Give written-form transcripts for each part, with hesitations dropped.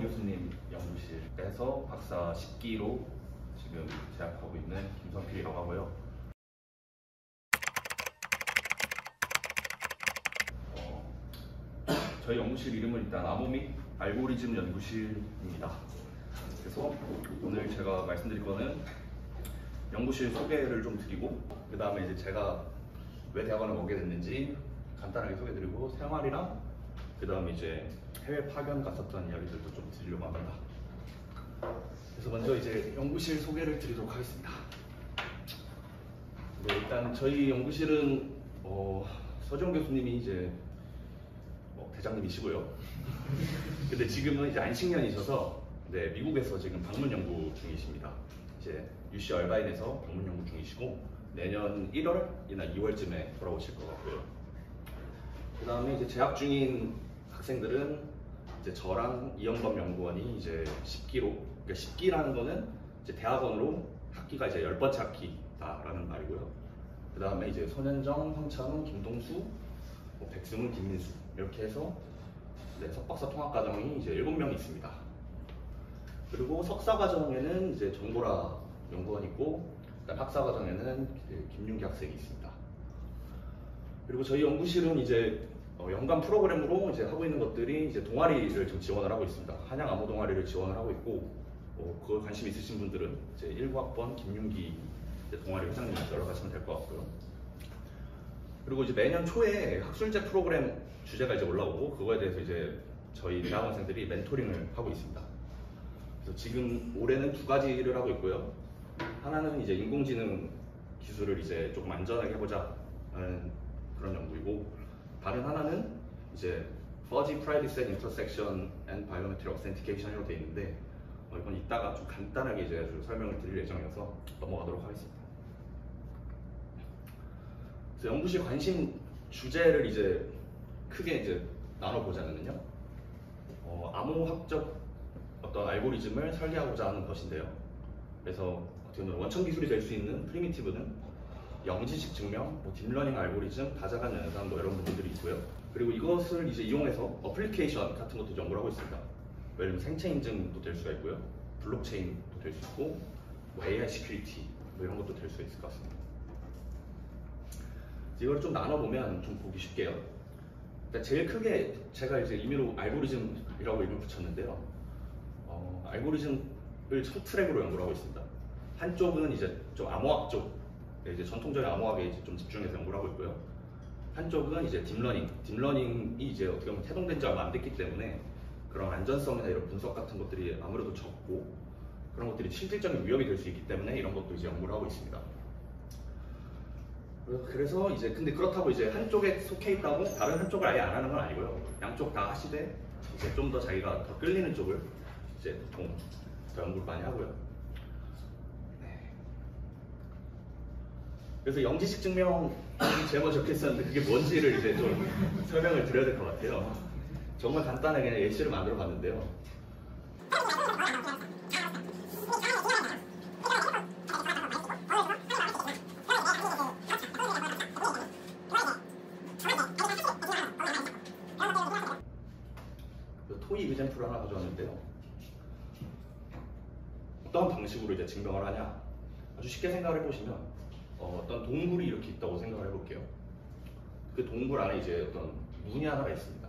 교수님 연구실에서 박사 10기로 지금 재학하고 있는 김성필이라고 하고요. 저희 연구실 이름은 일단 암호 및 알고리즘 연구실입니다. 그래서 오늘 제가 말씀드릴 거는 연구실 소개를 좀 드리고, 그 다음에 이제 제가 왜 대학원을 오게 됐는지 간단하게 소개드리고, 생활이랑 그 다음에 이제 해외 파견 갔었던 이야기들도 좀 드리려고 합니다. 그래서 먼저 이제 연구실 소개를 드리도록 하겠습니다. 네, 일단 저희 연구실은 서지원 교수님이 이제 대장님이시고요. 근데 지금은 이제 안식년이셔서 미국에서 지금 방문 연구 중이십니다. 이제 UC 얼바인에서 방문 연구 중이시고 내년 1월이나 2월쯤에 돌아오실 것 같고요. 그 다음에 이제 재학 중인 학생들은 이제 저랑 이영범 연구원이 이제 10기로, 그러니까 10기라는 거는 이제 대학원으로 학기가 이제 10번째 학기다라는 말이고요. 그 다음에 이제 손현정, 황찬우, 김동수, 백승훈, 김민수 이렇게 해서 석박사 통합과정이 이제 7명이 있습니다. 그리고 석사과정에는 이제 정보라 연구원이 있고, 학사과정에는 김윤기 학생이 있습니다. 그리고 저희 연구실은 이제 연관 프로그램으로 이제 하고 있는 것들이 이제 동아리를 좀 지원을 하고 있습니다. 한양 암호 동아리를 지원을 하고 있고, 그거 관심 있으신 분들은 이제 19학번 김윤기 동아리 회장님 연락하시면 될 것 같고요. 그리고 이제 매년 초에 학술제 프로그램 주제가 이제 올라오고, 그거에 대해서 이제 저희 대학원생들이 멘토링을 하고 있습니다. 그래서 지금 올해는 2가지를 하고 있고요. 하나는 이제 인공지능 기술을 이제 조금 안전하게 해보자 하는 그런 연구이고, 다른 하나는 이제 Fuzzy Privacy and Intersection and Biometric Authentication이라고 되어 있는데, 이건 이따가 좀 간단하게 이제 설명을 드릴 예정이어서 넘어가도록 하겠습니다. 그래서 연구실 관심 주제를 이제 크게 이제 나눠보자면요, 암호학적 어떤 알고리즘을 설계하고자 하는 것인데요. 그래서 어떻게 보면 원천 기술이 될 수 있는 프리미티브는 영지식 증명, 딥러닝 알고리즘, 다자간 연산 이런 부분들이 있고요. 그리고 이것을 이제 이용해서 어플리케이션 같은 것도 연구를 하고 있습니다. 예를 들면 생체 인증도 될 수가 있고요, 블록체인도 될 수 있고, AI 시큐리티 이런 것도 될 수 있을 것 같습니다. 이걸 좀 나눠보면 좀 보기 쉽게요. 제일 크게 제가 이제 임의로 알고리즘이라고 이름을 붙였는데요. 알고리즘을 첫 트랙으로 연구를 하고 있습니다. 한쪽은 이제 좀 암호학 쪽, 이제 전통적인 암호학에 이제 좀 집중해서 연구를 하고 있고요. 한쪽은 이제 딥러닝이 이제 어떻게 보면 태동된 지 얼마 안 됐기 때문에 그런 안전성이나 이런 분석 같은 것들이 아무래도 적고, 그런 것들이 실질적인 위협이 될 수 있기 때문에 이런 것도 이제 연구를 하고 있습니다. 그래서 이제 근데 그렇다고 이제 한쪽에 속해 있다고 다른 한쪽을 아예 안 하는 건 아니고요. 양쪽 다 하시되 이제 좀 더 자기가 더 끌리는 쪽을 이제 보통 더 연구를 많이 하고요. 그래서 영지식 증명 제목 적혀 있었는데 그게 뭔지를 이제 좀 설명을 드려야 될 것 같아요. 정말 간단하게 그냥 예시를 만들어 봤는데요. 토이 이그젠플을 하나 가져왔는데요. 어떤 방식으로 이제 증명을 하냐? 아주 쉽게 생각을 해보시면 어떤 동굴이 이렇게 있다고 생각을 해볼게요. 그 동굴 안에 이제 어떤 문이 하나가 있습니다.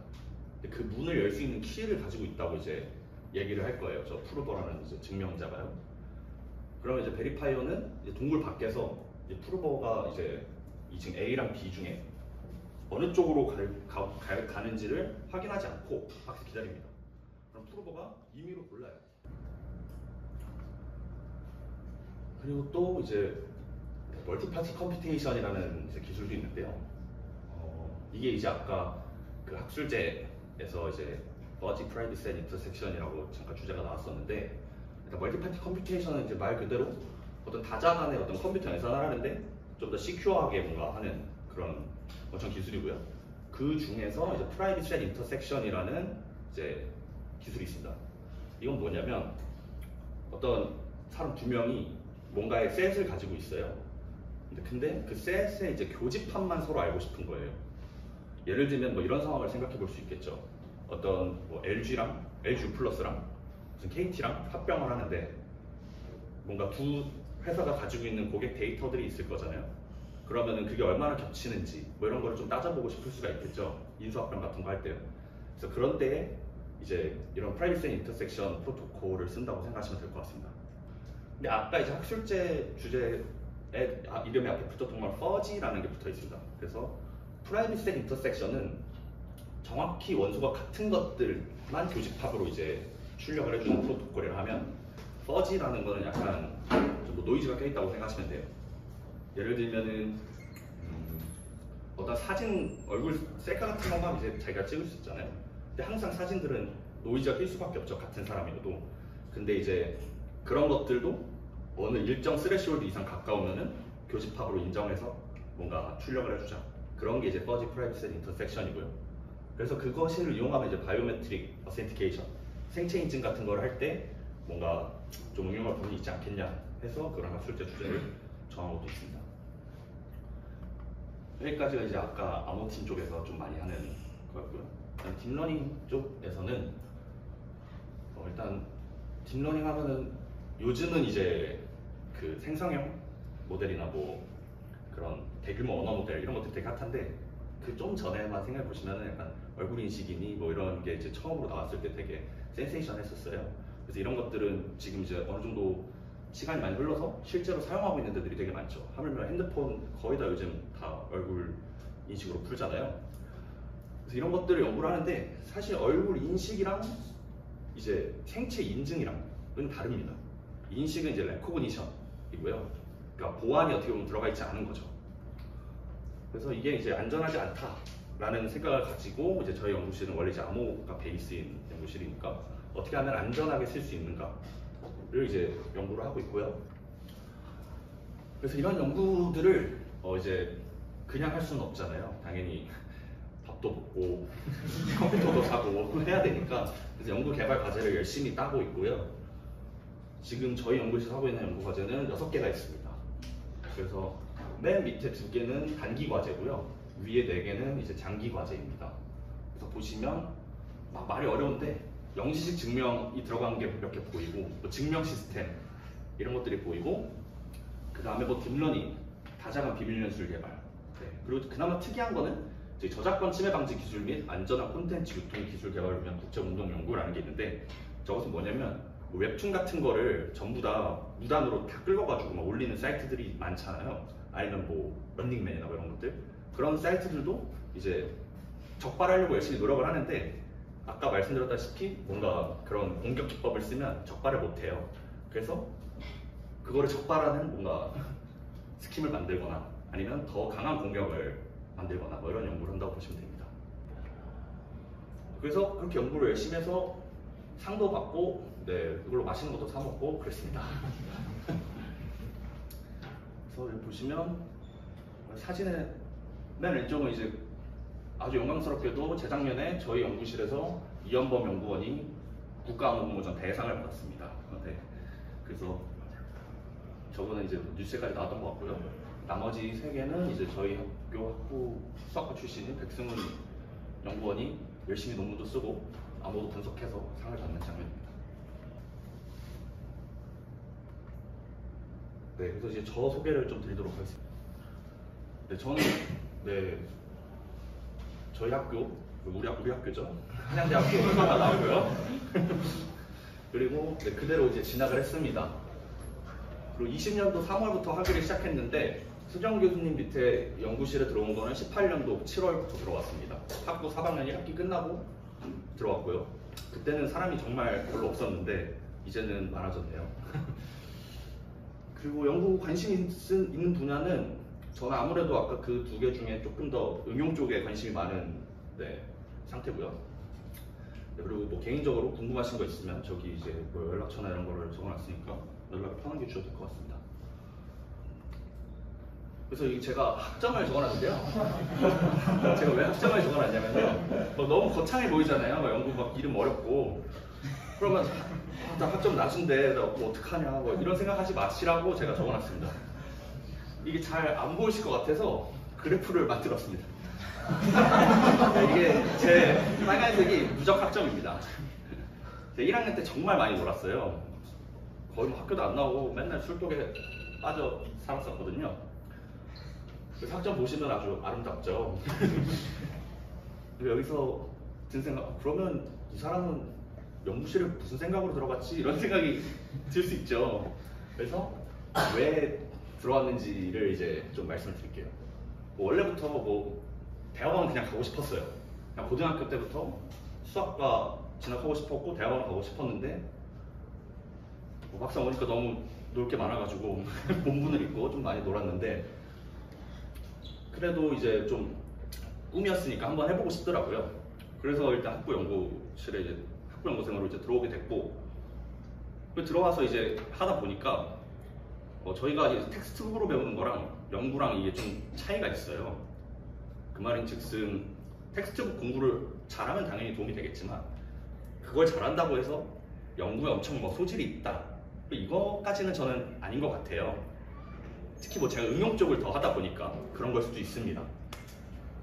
그 문을 열 수 있는 키를 가지고 있다고 이제 얘기를 할 거예요. 저 프루버라는 이제 증명자가요. 그러면 이제 베리파이어는 이제 동굴 밖에서 이제 프루버가 이제 이 지금 A랑 B 중에 어느 쪽으로 가는지를 확인하지 않고 밖에서 기다립니다. 그럼 프루버가 임의로 골라요. 그리고 또 이제 멀티파티 컴퓨테이션이라는 이제 기술도 있는데요. 이게 이제 아까 그 학술제에서 이제 Fuzzy Privacy and Intersection이라고 잠깐 주제가 나왔었는데, 멀티파티 컴퓨테이션은 이제 말 그대로 어떤 다자간의 어떤 컴퓨터 연산을 하는데 좀 더 시큐어하게 뭔가 하는 그런 어떤 기술이고요. 그 중에서 이제 Privacy and Intersection이라는 이제 기술이 있습니다. 이건 뭐냐면 어떤 사람 2명이 뭔가의 셋을 가지고 있어요. 근데 그 셋의 이제 교집합만 서로 알고 싶은 거예요. 예를 들면 뭐 이런 상황을 생각해 볼 수 있겠죠. 어떤 뭐 LG랑 LG U+랑 무슨 KT랑 합병을 하는데 뭔가 두 회사가 가지고 있는 고객 데이터들이 있을 거잖아요. 그러면은 그게 얼마나 겹치는지 뭐 이런 거를 좀 따져보고 싶을 수가 있겠죠. 인수합병 같은 거 할 때요. 그래서 그런 때에 이제 이런 프라이빗 앤 인터섹션 프로토콜을 쓴다고 생각하시면 될 것 같습니다. 근데 아까 이제 학술제 주제에 이름이 앞에 붙었던 건 fuzzy라는 게 붙어 있습니다. 그래서 프라이빗 앤 인터섹션은 정확히 원소가 같은 것들만 교집합으로 이제 출력을 해주는 프로토콜이라 하면 fuzzy라는 거는 약간 좀 노이즈가 껴있다고 생각하시면 돼요. 예를 들면은 어떤 사진 얼굴 셀카 같은 것만 이제 자기가 찍을 수 있잖아요. 근데 항상 사진들은 노이즈가 낄 수밖에 없죠. 같은 사람이어도. 근데 이제 그런 것들도 어느 일정 스레시홀드 이상 가까우면은 교집합으로 인정해서 뭔가 출력을 해주자. 그런 게 이제 fuzzy privacy intersection 그래서 그것을 이용하면 이제 바이오메트릭 어센티케이션, 생체 인증 같은 걸 할 때 뭔가 좀 응용할 부분이 있지 않겠냐 해서 그런 학술제 주제를 정한 것도 있습니다. 여기까지가 이제 아까 암호팀 쪽에서 좀 많이 하는 거였고요. 딥러닝 쪽에서는 일단 딥러닝 하면은 요즘은 이제 그 생성형 모델이나 뭐 그런 대규모 언어 모델 이런 것들이 되게 핫한데 그 좀 전에만 생각해 보시면은 약간 얼굴 인식이니 뭐 이런 게 이제 처음으로 나왔을 때 되게 센세이션 했었어요. 그래서 이런 것들은 지금 이제 어느 정도 시간이 많이 흘러서 실제로 사용하고 있는 데들이 되게 많죠. 하물며 핸드폰 거의 다 요즘 다 얼굴 인식으로 풀잖아요. 그래서 이런 것들을 연구를 하는데 사실 얼굴 인식이랑 이제 생체 인증이랑은 다릅니다. 인식은 이제 레코그니션이고요. 그러니까 보안이 어떻게 보면 들어가 있지 않은 거죠. 그래서 이게 이제 안전하지 않다라는 생각을 가지고 이제 저희 연구실은 원래 이제 암호가 베이스인 연구실이니까 어떻게 하면 안전하게 쓸 수 있는가를 이제 연구를 하고 있고요. 그래서 이런 연구들을 이제 그냥 할 수는 없잖아요. 당연히 밥도 먹고 컴퓨터도 사고 해야 되니까 그래서 연구 개발 과제를 열심히 따고 있고요. 지금 저희 연구실에서 하고 있는 연구 과제는 6개가 있습니다. 그래서 맨 밑에 2개는 단기 과제고요. 위에 4개는 이제 장기 과제입니다. 그래서 보시면 막 말이 어려운데 영지식 증명이 들어간 게 몇 개 보이고 뭐 증명 시스템 이런 것들이 보이고 그 다음에 뭐 딥러닝, 다자간 비밀 연술 개발 그리고 그나마 특이한 거는 저작권 침해 방지 기술 및 안전한 콘텐츠 유통 기술 개발을 위한 국제운동 연구라는 게 있는데 저것은 뭐냐면 웹툰 같은 거를 전부 다 무단으로 다 끌어가지고 막 올리는 사이트들이 많잖아요. 아니면 뭐 런닝맨이나 뭐 이런 것들 그런 사이트들도 이제 적발하려고 열심히 노력을 하는데 아까 말씀드렸다시피 뭔가 그런 공격 기법을 쓰면 적발을 못해요. 그래서 그거를 적발하는 뭔가 스킴을 만들거나 아니면 더 강한 공격을 만들거나 뭐 이런 연구를 한다고 보시면 됩니다. 그래서 그렇게 연구를 열심히 해서 상도 받고 그걸로 맛있는 것도 사 먹고 그랬습니다. 그래서 여기 보시면 사진의 맨 왼쪽은 이제 아주 영광스럽게도 재작년에 저희 연구실에서 이현범 연구원이 국가암호공모전 대상을 받았습니다. 네. 그래서 저거는 이제 뉴스에까지 나왔던 것 같고요. 나머지 3개는 이제 저희 학부 수학과 출신인 백승훈 연구원이 열심히 논문도 쓰고 암호도 분석해서 상을 받는 장면입니다. 네, 그래서 이제 저 소개를 좀 드리도록 하겠습니다. 네, 저는 저희 학교, 우리 학교죠. 한양대학교 나오고요. 그리고 그대로 이제 진학을 했습니다. 그리고 20년도 3월부터 학위를 시작했는데 수정 교수님 밑에 연구실에 들어온 거는 18년도 7월부터 들어왔습니다. 학부 4학년 1학기 끝나고 들어왔고요. 그때는 사람이 정말 별로 없었는데 이제는 많아졌네요. 그리고 연구 관심이 있는 분야는 저는 아무래도 아까 그 2개 중에 조금 더 응용 쪽에 관심이 많은 상태고요. 그리고 뭐 개인적으로 궁금하신 거 있으면 저기 이제 뭐 연락처나 이런 거를 적어놨으니까 연락을 편하게 주셔도 될 것 같습니다. 그래서 제가 학점을 적어놨는데요. 제가 왜 학점을 적어놨냐면요. 너무 거창해 보이잖아요. 연구 막 이름 어렵고. 그러면 나 학점 낮은데 나 뭐 어떡하냐 뭐 이런 생각하지 마시라고 제가 적어놨습니다. 이게 잘 안 보이실 것 같아서 그래프를 만들었습니다. 이게 제 빨간색이 누적 학점입니다. 제가 1학년 때 정말 많이 놀았어요. 거의 뭐 학교도 안 나오고 맨날 술독에 빠져 살았었거든요. 그래서 학점 보시면 아주 아름답죠. 여기서 든 생각, 그러면 이 사람은 연구실에 무슨 생각으로 들어갔지? 이런 생각이 들 수 있죠. 그래서 왜 들어왔는지를 이제 좀 말씀을 드릴게요. 뭐 원래부터 뭐 대학원 그냥 가고 싶었어요. 그냥 고등학교 때부터 수학과 진학하고 싶었고 대학원 가고 싶었는데 뭐 막상 오니까 너무 놀 게 많아가지고 본분을 잊고 좀 많이 놀았는데 그래도 이제 좀 꿈이었으니까 한번 해보고 싶더라고요. 그래서 일단 학부연구실에 이제 학부연구생으로 이제 들어오게 됐고 들어와서 이제 하다 보니까 저희가 이제 텍스트북으로 배우는 거랑 연구랑 이게 좀 차이가 있어요. 그 말인즉슨 텍스트북 공부를 잘하면 당연히 도움이 되겠지만 그걸 잘한다고 해서 연구에 엄청 뭐 소질이 있다 이거까지는 저는 아닌 것 같아요. 특히 뭐 제가 응용 쪽을 더 하다 보니까 그런 걸 수도 있습니다.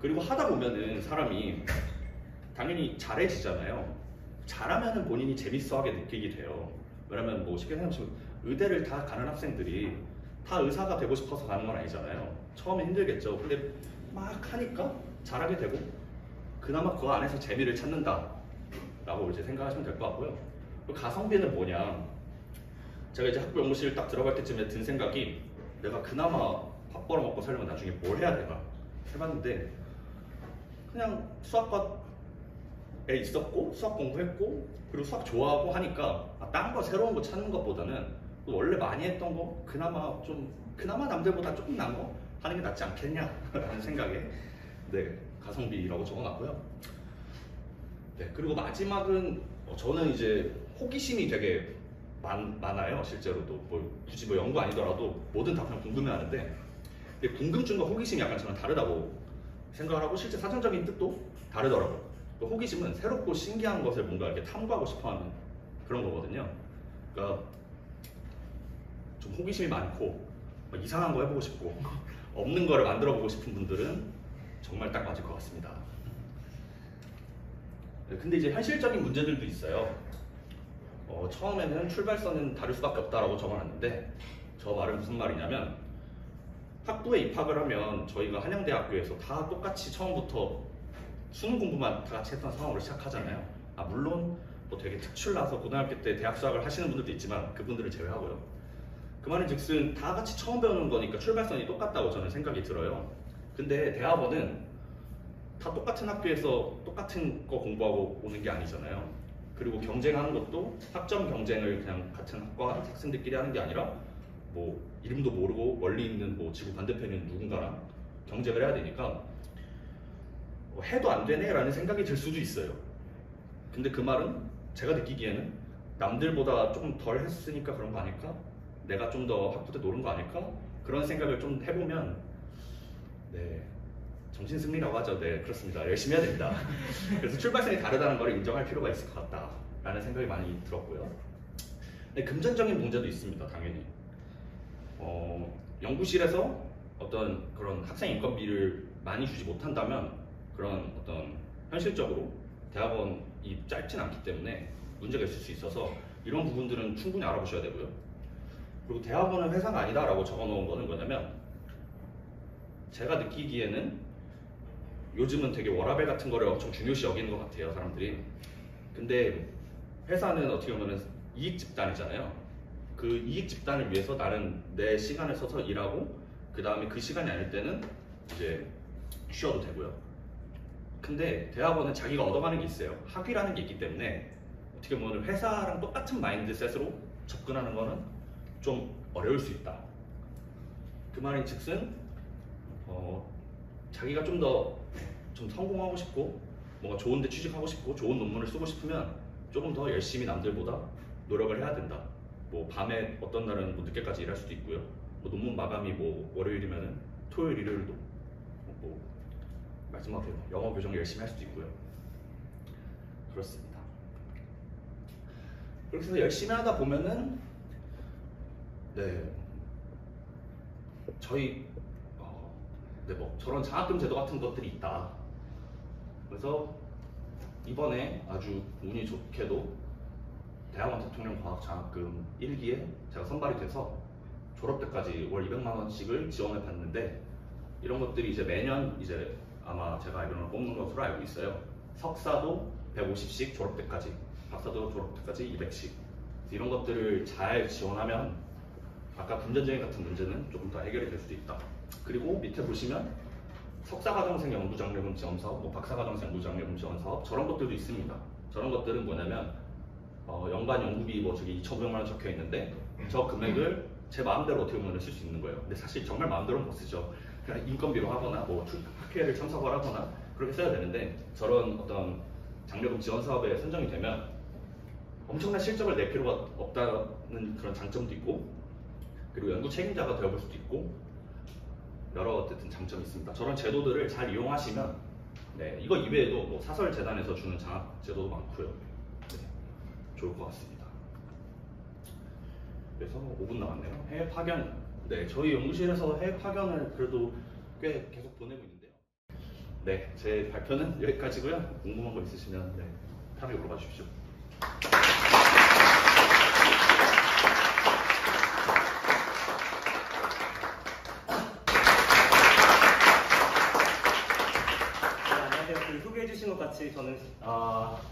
그리고 하다 보면은 사람이 당연히 잘해지잖아요. 잘하면은 본인이 재밌어하게 느끼게 돼요. 왜냐면 뭐 쉽게 생각하시면 의대를 다 가는 학생들이 다 의사가 되고 싶어서 가는 건 아니잖아요. 처음에 힘들겠죠. 근데 막 하니까 잘하게 되고 그나마 그 안에서 재미를 찾는다 라고 이제 생각하시면 될 것 같고요. 가성비는 뭐냐, 제가 이제 학부 연구실 딱 들어갈 때쯤에 든 생각이 내가 그나마 밥 벌어 먹고 살려면 나중에 뭘 해야 되나 해봤는데 그냥 수학과에 있었고 수학 공부했고 그리고 수학 좋아하고 하니까 딴 거 새로운 거 찾는 것보다는 원래 많이 했던 거 그나마 남들보다 조금 나은 거 하는 게 낫지 않겠냐 라는 생각에 네, 가성비라고 적어놨고요. 네, 그리고 마지막은 저는 이제 호기심이 되게 많아요. 실제로도 굳이 뭐 연구 아니더라도 뭐든 다 그냥 궁금해하는데 근데 궁금증과 호기심이 약간 저는 다르다고 생각을 하고 실제 사전적인 뜻도 다르더라고요. 호기심은 새롭고 신기한 것을 뭔가 이렇게 탐구하고 싶어하는 그런 거거든요. 그러니까 좀 호기심이 많고 이상한 거 해보고 싶고 없는 거를 만들어 보고 싶은 분들은 정말 딱 맞을 것 같습니다. 근데 이제 현실적인 문제들도 있어요. 처음에는 출발선은 다를 수밖에 없다라고 적어놨는데 저 말은 무슨 말이냐면 학부에 입학을 하면 저희가 한양대학교에서 다 똑같이 처음부터 수능 공부만 다 같이 했던 상황으로 시작하잖아요. 물론 뭐 되게 특출나서 고등학교 때 대학 수학을 하시는 분들도 있지만 그분들을 제외하고요. 그 말인즉슨 다 같이 처음 배우는 거니까 출발선이 똑같다고 저는 생각이 들어요. 근데 대학원은 다 똑같은 학교에서 똑같은 거 공부하고 오는 게 아니잖아요. 그리고 경쟁하는 것도 학점 경쟁을 그냥 같은 학과 학생들끼리 하는 게 아니라 뭐 이름도 모르고 멀리 있는 뭐 지구 반대편에 있는 누군가랑 경쟁을 해야 되니까 해도 안 되네 라는 생각이 들 수도 있어요. 근데 그 말은 제가 느끼기에는 남들보다 조금 덜 했으니까 그런 거 아닐까? 내가 좀 더 학부 때 노는 거 아닐까? 그런 생각을 좀 해보면 네, 정신승리라고 하죠. 네, 그렇습니다. 열심히 해야 됩니다. 그래서 출발선이 다르다는 걸 인정할 필요가 있을 것 같다라는 생각이 많이 들었고요. 네, 금전적인 문제도 있습니다. 당연히 연구실에서 어떤 그런 학생 인건비를 많이 주지 못한다면 그런 어떤 현실적으로 대학원이 짧진 않기 때문에 문제가 있을 수 있어서 이런 부분들은 충분히 알아보셔야 되고요. 그리고 대학원은 회사가 아니다 라고 적어놓은 거는 뭐냐면 제가 느끼기에는 요즘은 되게 워라밸 같은 거를 엄청 중요시 여기는 것 같아요, 사람들이. 근데 회사는 어떻게 보면 이익 집단이잖아요. 그 이익 집단을 위해서 나는 내 시간을 써서 일하고 그 다음에 그 시간이 아닐 때는 이제 쉬어도 되고요. 근데 대학원은 자기가 얻어가는 게 있어요. 학위라는 게 있기 때문에 어떻게 보면 회사랑 똑같은 마인드셋으로 접근하는 거는 좀 어려울 수 있다. 그 말인즉슨 자기가 좀 더 성공하고 싶고 뭔가 좋은 데 취직하고 싶고 좋은 논문을 쓰고 싶으면 조금 더 열심히 남들보다 노력을 해야 된다. 뭐 밤에 어떤 날은 뭐 늦게까지 일할 수도 있고요. 뭐 논문 마감이 뭐 월요일이면은 토요일 일요일도 뭐 마지막에 영어 교정 열심히 할 수도 있고요. 그렇습니다. 그렇게 해서 열심히 하다 보면은 네, 저희 네, 뭐 저런 장학금 제도 같은 것들이 있다. 그래서 이번에 아주 운이 좋게도 대학원 대통령 과학 장학금 1기에 제가 선발이 돼서 졸업 때까지 월 200만 원씩을 지원을 받는데, 이런 것들이 이제 매년 이제 아마 제가 알기로는 뽑는 것으로 알고 있어요. 석사도 150씩 졸업 때까지, 박사도 졸업 때까지 200씩. 이런 것들을 잘 지원하면 아까 금전적인 같은 문제는 조금 더 해결이 될 수도 있다. 그리고 밑에 보시면 석사과정생 연구장려금 지원사업, 뭐 박사과정생 연구장려금 지원사업, 저런 것들도 있습니다. 저런 것들은 뭐냐면 연간 연구비 뭐 저기 2,500만 원 적혀 있는데 저 금액을 제 마음대로 어떻게 보면 쓸 수 있는 거예요. 근데 사실 정말 마음대로는 못 쓰죠. 그냥 인건비로 하거나 뭐 학회를 참석을 하거나 그렇게 써야 되는데, 저런 어떤 장려금 지원 사업에 선정이 되면 엄청난 실적을 낼 필요가 없다는 그런 장점도 있고, 그리고 연구 책임자가 되어볼 수도 있고, 여러 어쨌든 장점이 있습니다. 저런 제도들을 잘 이용하시면, 네, 이거 이외에도 뭐 사설재단에서 주는 장학 제도도 많고요. 네, 좋을 것 같습니다. 그래서 5분 남았네요. 해외 파견. 네, 저희 연구실에서 해외 파견을 그래도 꽤 계속 보내고 있는데요. 네, 제 발표는 여기까지고요. 궁금한 거 있으시면 편하게 물어봐 주십시오. 소개해주신 것 같이 저는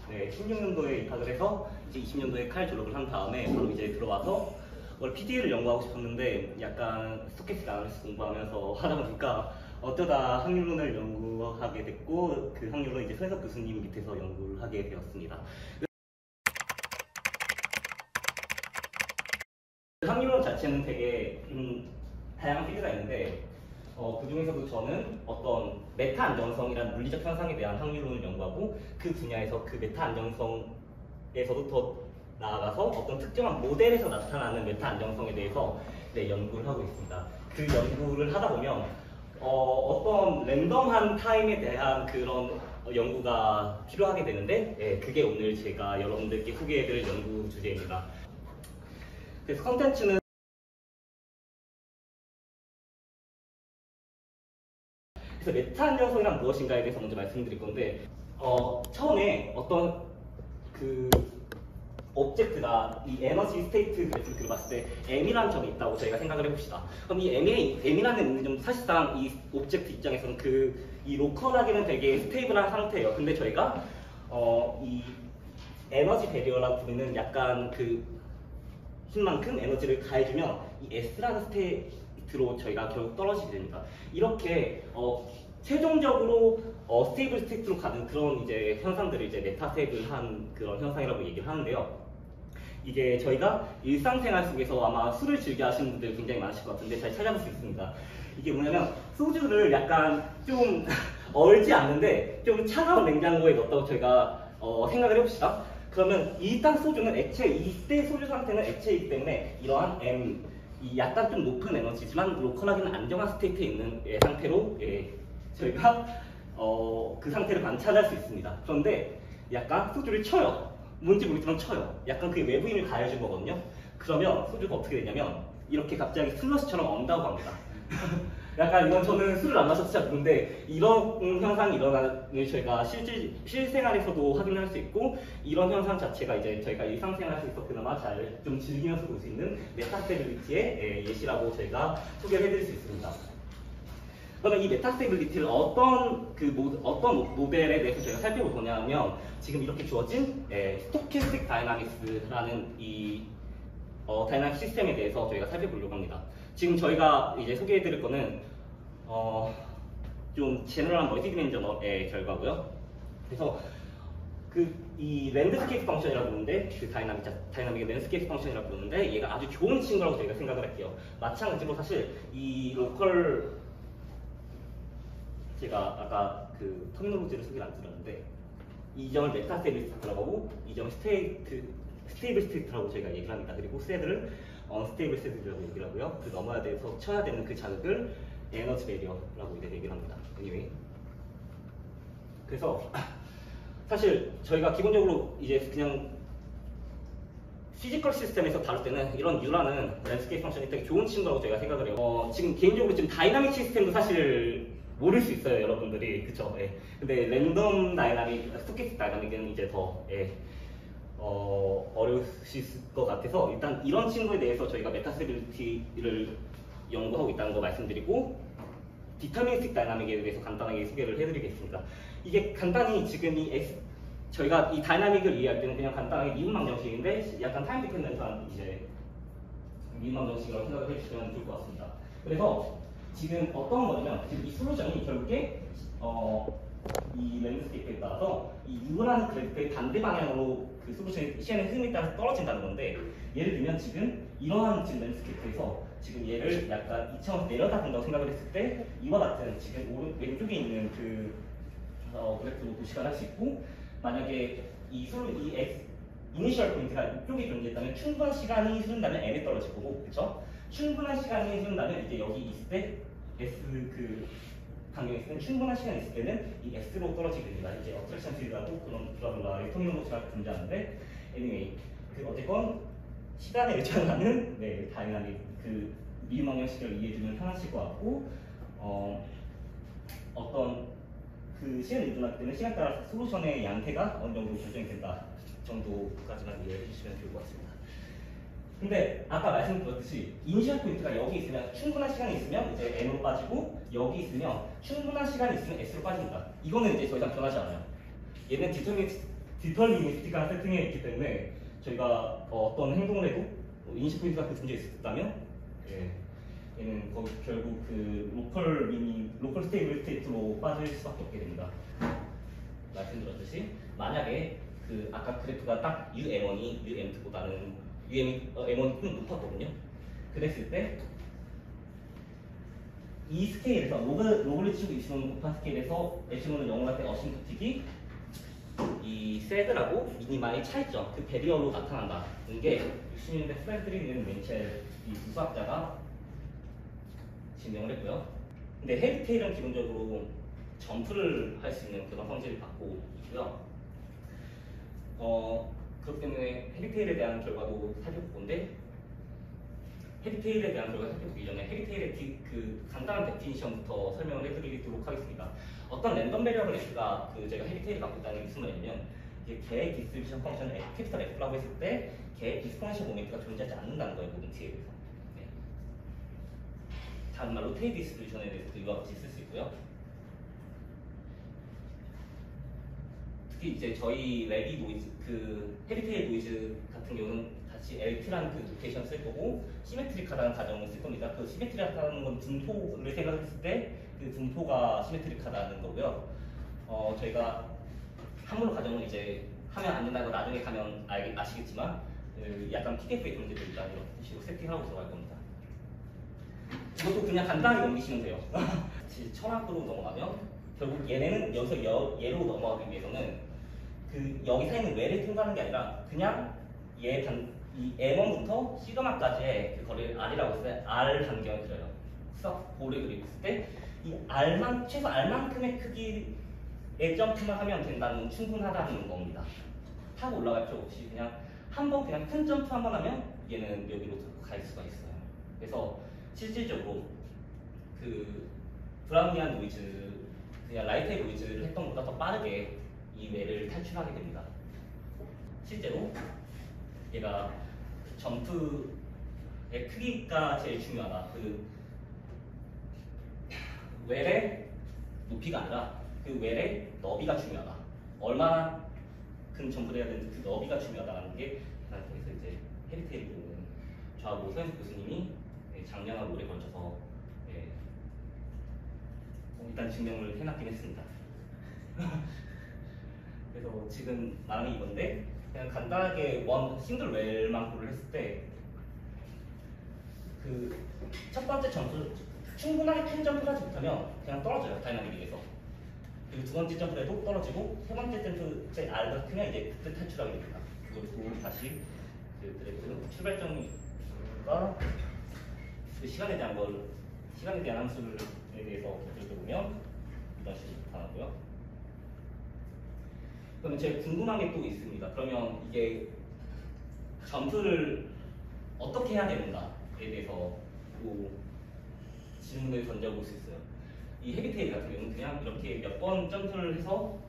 16년도에 입학을 해서 이제 20년도에 칼 졸업을 한 다음에 바로 이제 들어와서 원래 PDA를 연구하고 싶었는데 약간 스토캐스틱 아나리시스 공부하면서 하다 보니까 어쩌다 확률론을 연구하게 됐고, 그 확률론 이제 손혜석 교수님 밑에서 연구를 하게 되었습니다. 확률론 자체는 되게 다양한 필드가 있는데 그 중에서도 저는 어떤 메타 안정성이라는 물리적 현상에 대한 확률론을 연구하고, 그 분야에서 그 메타 안정성에서도 더 나아가서 어떤 특정한 모델에서 나타나는 메타 안정성에 대해서 연구를 하고 있습니다. 그 연구를 하다 보면 어떤 랜덤한 타임에 대한 그런 연구가 필요하게 되는데, 그게 오늘 제가 여러분들께 소개해드릴 연구 주제입니다. 그래서 컨텐츠는 그래서 메타 안정성이란 무엇인가에 대해서 먼저 말씀드릴 건데, 처음에 어떤 그 오브젝트가 이 에너지 스테이트 그래프를 봤을 때 M이라는 점이 있다고 저희가 생각을 해봅시다. 그럼 이 M이라는 점, 사실상 이 오브젝트 입장에서는 이 로컬하게는 되게 스테이블한 상태예요. 근데 저희가 이 에너지 배리어라고 부르는 약간 그 힘만큼 에너지를 가해주면 이 S라는 스테이트로 저희가 결국 떨어지게 됩니다. 이렇게 최종적으로 스테이블 스테이트로 가는 그런 이제 현상들을 이제 메타 스테이블한 그런 현상이라고 얘기를 하는데요. 이게 저희가 일상생활 속에서 아마 술을 즐겨 하시는 분들 굉장히 많으실 것 같은데 잘 찾아볼 수 있습니다. 이게 뭐냐면 소주를 약간 좀 얼지 않는데 좀 차가운 냉장고에 넣었다고 저희가 생각을 해봅시다. 그러면 일단 소주는 액체, 이때 소주 상태는 액체이기 때문에 이러한 M, 이 약간 좀 높은 에너지지만 로컬하게는 안정한 스테이트에 있는 상태로 저희가 그 상태를 관찰할 수 있습니다. 그런데 약간 소주를 쳐요. 뭔지 모르겠지만 쳐요. 약간 그게 외부 힘을 가해준 거거든요. 그러면 소주가 어떻게 되냐면 이렇게 갑자기 슬러시처럼 언다고 합니다. 약간 이건 저는 술을 안 마셔서 잘 모르는데 이런 현상이 일어나는 저희가 실생활에서도 확인할 수 있고, 이런 현상 자체가 이제 저희가 일상생활에서 그나마 잘 좀 즐기면서 볼 수 있는 메타스테빌리티의 예시라고 저희가 소개를 해드릴 수 있습니다. 그러면 이 메타스테빌리티를 어떤 모델에 대해서 저희가 살펴볼 거냐면, 지금 이렇게 주어진 스토캐스틱 다이나믹스라는 이 다이나믹 시스템에 대해서 저희가 살펴보려고 합니다. 지금 저희가 이제 소개해드릴 거는 좀 제너럴한 멀티디멘저널의 결과고요. 그래서 이 랜드스케이프 펑션이라고 부르는데, 그 다이나믹의 랜드스케이프 펑션이라고 부르는데, 얘가 아주 좋은 친구라고 저희가 생각을 할게요. 마찬가지로 사실 이 로컬, 제가 아까 그 터미놀로지를 소개를 안 드렸는데, 이 점을 메타스테이블리티라고 하고 이 점을 스테이블 스테이트라고 저희가 얘기를 합니다. 그리고 스레드를 언스테이블 스테이트라고 얘기를 하고요. 그 넘어야 돼서 쳐야 되는 그 자극을 에너지 베리어라고 이제 얘기를 합니다. anyway. 그래서 사실 저희가 기본적으로 이제 그냥 피지컬 시스템에서 다룰 때는 이런 U라는 랜드스케이프 펑션이 되게 좋은 친구라고 저희가 생각을 해요. 지금 개인적으로 지금 다이나믹 시스템도 사실 모를 수 있어요, 여러분들이. 그쵸? 예. 근데 랜덤 다이나믹, 스토캐스틱 다이나믹은 이제 더 어려우실 것 같아서 일단 이런 친구에 대해서 저희가 메타스테빌리티를 연구하고 있다는 거 말씀드리고 디터미니스틱 다이나믹에 대해서 간단하게 소개를 해드리겠습니다. 이게 간단히 지금 저희가 이 다이나믹을 이해할 때는 그냥 간단하게 미분망 정식인데 약간 타임 디펜던트한 이제 미분망 정식이라고 생각을 해주시면 좋을 것 같습니다. 그래서 지금 어떤 거냐면 지금 이 솔루션이 결국에 이 랜드스케이프에 따라서 이 U라는 그래프의 반대 방향으로 그 솔루션의 시간의 흐름에 따라서 떨어진다는 건데 예를 들면 지금 이러한 지금 랜드스케이프에서 지금 얘를 약간 2차원에서 내려다 본다고 생각을 했을 때 이와 같은 지금 왼쪽에 있는 그 그래프로 도식을 할 수 있고 만약에 이니셜 포인트가 이쪽에 존재했다면 충분한 시간이 흐른다면 M에 떨어질 거고 그쵸? 충분한 시간이 흐른다면 이제 여기 있을 때 S 그 반경에 있을 때 충분한 시간이 있을 때는 이 S로 떨어지게 됩니다. 이제 어트랙션 필드라고 그런 블라블라 통용도시가 존재하는데 anyway 그 어쨌건 시간에 의존하는 네, 다이나믹 그 미분망 형식을 이해해주면 편하실 것 같고 어떤 그 시간에 의존할 때는 시간 따라 솔루션의 양태가 어느 정도 결정이 된다 정도까지만 이해해 주시면 좋을 것 같습니다. 근데 아까 말씀드렸듯이 이니셜 포인트가 여기 있으면 충분한 시간이 있으면 이제 N으로 빠지고 여기 있으면 충분한 시간이 있으면 S로 빠집니다. 이거는 이제 더 이상 변하지 않아요. 얘는 디터미니스틱한 세팅에 있기 때문에 저희가 어떤 행동을 해도 이니셜 포인트가 그 존재에 있었다면 얘는 거기 결국 그 로컬 스테이블 스테이트로 빠질 수밖에 없게 됩니다. 말씀드렸듯이 만약에 그 아까 그래프가 딱 UM1이 UM2보다는 M1이 좀 높았거든요. 그랬을 때 이 스케일에서 로그리치고 이시는 높은 스케일에서 에치문을 0으로 할 때 어심프틱이 이 세드라고 미니마의 차이점, 그 배리어로 나타난다는 게 60년대 프레드릭 멘첼 이 두 수학자가 증명을 했고요. 근데 헤리테일은 기본적으로 점프를 할 수 있는 그런 성질을 갖고 있고요. 그렇기 때문에 헤리테일에 대한 결과도 살펴볼 건데 헤리테일에 대한 결과 살펴보기 전에 헤리테일의 그 간단한 데피니션부터 설명을 해드리도록 하겠습니다. 어떤 랜덤 베리어블 X가 그 제가 헤리테일을 갖고 있다는 게 무슨 말이냐면 이게 개의 디스트리뷰션 펑션 캐피탈 F라고 했을 때 개의 디스포넨셜 모멘트가 존재하지 않는다는 거예요. 모든 T에 대해서. 네. 다른 말로 테일 디스트리뷰션에 대해서도 이와 같이 쓸 수 있고요. 특히 이제 저희 레비 노이즈, 그 헤리테일 노이즈 같은 경우는 다시 LT라는 그 노테이션 쓸 거고 시메트릭하다는 가정을 쓸 겁니다. 그 시메트릭하다는 건 분포를 생각했을 때 그 분포가 시메트릭하다는 거고요. 저희가 함몰 가정을 이제 하면 안 된다고 나중에 가면 아시겠지만 약간 PDF에 존재되어 있다 이런 식으로 세팅하고 들어갈 겁니다. 이것도 그냥 간단히 넘기시면 돼요. 철학으로 넘어가면 결국 얘네는 여기서 얘로 넘어가기 위해서는 그 여기 서 있는 외를 통과하는 게 아니라 그냥 이 M1부터 시그마까지의 그 거리를 R이라고 했을 때 R 반경을 그려요. 볼을 그리고 있을 때 이 최소 R만큼의 크기의 점프만 하면 된다는 충분하다는 겁니다. 타고 올라갈 필요 없이 그냥 그냥 큰 점프 한 번 하면 얘는 여기로 갈 수가 있어요. 그래서 실질적으로 그 브라우니안 노이즈 그냥 라이트의 노이즈를 했던 것보다 더 빠르게 이 외를 탈출하게 됩니다. 실제로 얘가 점프의 크기가 제일 중요하다. 그 외의 높이가 아니라 그 외의 너비가 중요하다. 얼마나 큰 점프를 해야 되는지 그 너비가 중요하다는 게 그래서 이제 헤리테일 보는 저하고 서현숙 교수님이 작년하고 올해 걸쳐서 일단 증명을 해놨긴 했습니다. 그래서 지금 말하는 이건데 그냥 간단하게 싱글 웰만 고를 했을 때 그 첫 번째 점프 충분하게 큰 점프를 하지 못하면 그냥 떨어져요. 다이나믹에서. 그리고 두 번째 점프에도 떨어지고 세 번째 점프 R가 크면 이제 그때 탈출하게 됩니다. 그리고 다시 그 그래프 출발점과 그 시간에 대한 함수에 대해서 살펴보면 이런 식으로 나타나고요. 그러면 제가 궁금한 게 또 있습니다. 그러면 이게 점프를 어떻게 해야 되는가에 대해서 또 질문을 던져볼 수 있어요. 이 헤비테일 같은 경우는 그냥 이렇게 몇 번 점프를 해서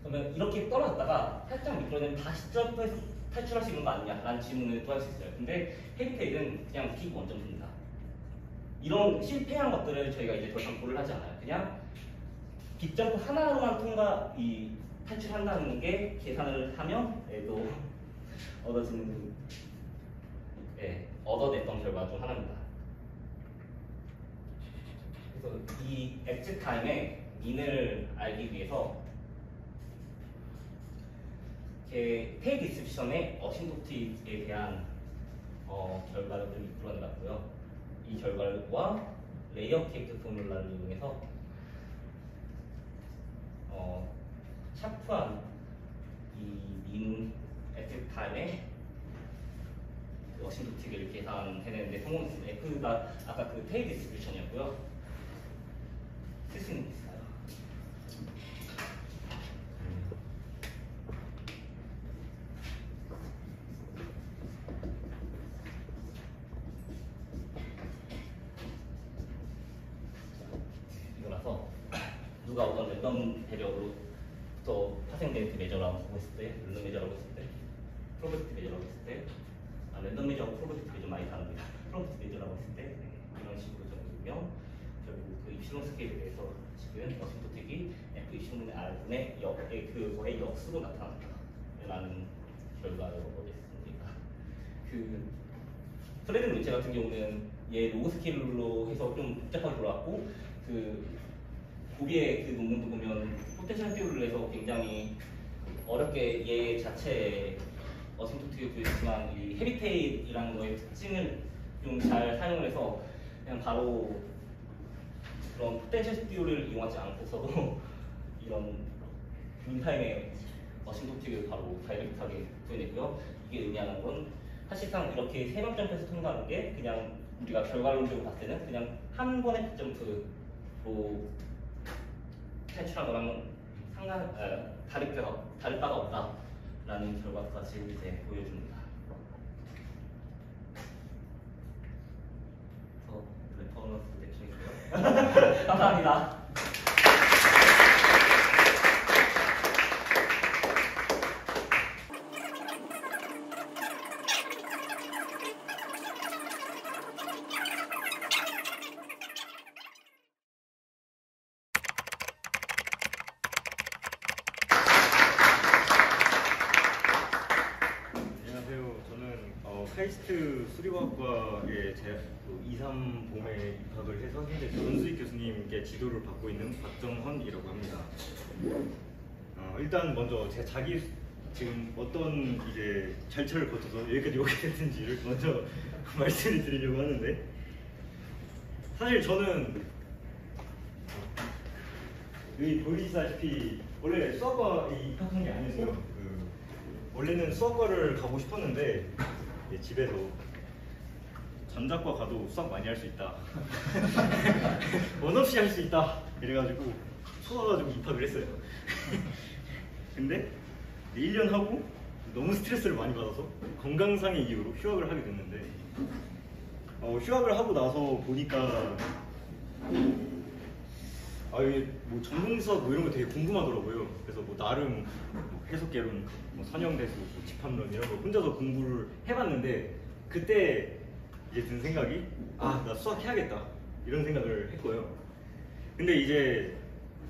그러면 이렇게 떨어졌다가 살짝 미끄러지면 다시 점프해서 탈출할 수 있는 거 아니냐라는 질문을 또 할 수 있어요. 근데 헤비테일은 그냥 픽 원점프입니다. 이런 실패한 것들을 저희가 이제 더 이상 고를 하지 않아요. 그냥 빅점프 하나로만 탈출한다는 게 계산을 하면 또 얻어지는 얻어냈던 결과 중 하나입니다. 그래서 이 엑짓 타임의 민을 알기 위해서 테일 디스트리뷰션의 어신도티에 대한 결과를 좀 이끌어내봤고요. 이 결과와 레이어 케이크 포뮬라를 이용해서 샤프한 이민 엑짓 타임의 어신도티를 계산해내는데 성공했습니다. F가 아까 그 테일 디스트리뷰션이었고요. 쓸 수 있는 게 있어요. 이거라서 누가 어떤 랜덤 대력으로부터 파생된 그 매저라고 했을 때, 랜덤 매저라고 했을 때, 프로버티티 매저라고 했을 때, 랜덤 매저하고 프로버티티 매저 많이 다릅니다. 프로버티티 매저라고 했을 때 이런 식으로 적용되면 결국 그 입실론 스케일에 대해서 지금 어신도틱이 F 입실론의 R분의 그거의 역수로 나타난다라는 결과를 얻었습니다. 그 프레드 문제 같은 경우는 얘 로그 스케일로 해서 좀 복잡하게 돌아왔고 그 고비의 그 논문도 보면 포텐셜 띄우를 해서 굉장히 어렵게 얘 자체 어신도틱을 보였지만 이 헤비테일이라는 거의 특징을 좀 잘 사용을 해서 그냥 바로 그런 포텐셜 띄우를 이용하지 않고서도 이런 룬타임의 어신도틱을 바로 다이렉트하게 구해냈고요. 이게 의미하는 건 사실상 이렇게 세 번 점프에서 통과하는 게 그냥 우리가 결과론적으로 봤을 때는 그냥 한 번의 점프로 탈출한 거랑은 다를 바가 없다라는 결과까지 이제 보여줍니다. 레퍼런스 렉션이고요. 감사합니다. 카이스트 수리과학과에 2, 3 봄에 입학을 해서 현재 전수익 교수님께 지도를 받고 있는 박정헌이라고 합니다. 일단 먼저 제 지금 어떤 이제 절차를 거쳐서 여기까지 오게 됐는지를 먼저 말씀을 드리려고 하는데, 사실 저는 여기 보이시다시피 원래 수학과에 입학한 게 아니었어요. 원래는 수학과를 가고 싶었는데 집에서 전작과 가도 수학 많이 할 수 있다 원 없이 할 수 있다 이래가지고 속아가지고 입학을 했어요. 근데 1년 하고 너무 스트레스를 많이 받아서 건강상의 이유로 휴학을 하게 됐는데, 휴학을 하고 나서 보니까 이게 뭐 전공수학 뭐 이런 거 되게 궁금하더라고요. 그래서 뭐 나름 뭐 해석개론, 뭐 선형대수, 뭐 집합론 이런 거 혼자서 공부를 해봤는데, 그때 이제 든 생각이 나 수학 해야겠다 이런 생각을 했고요. 근데 이제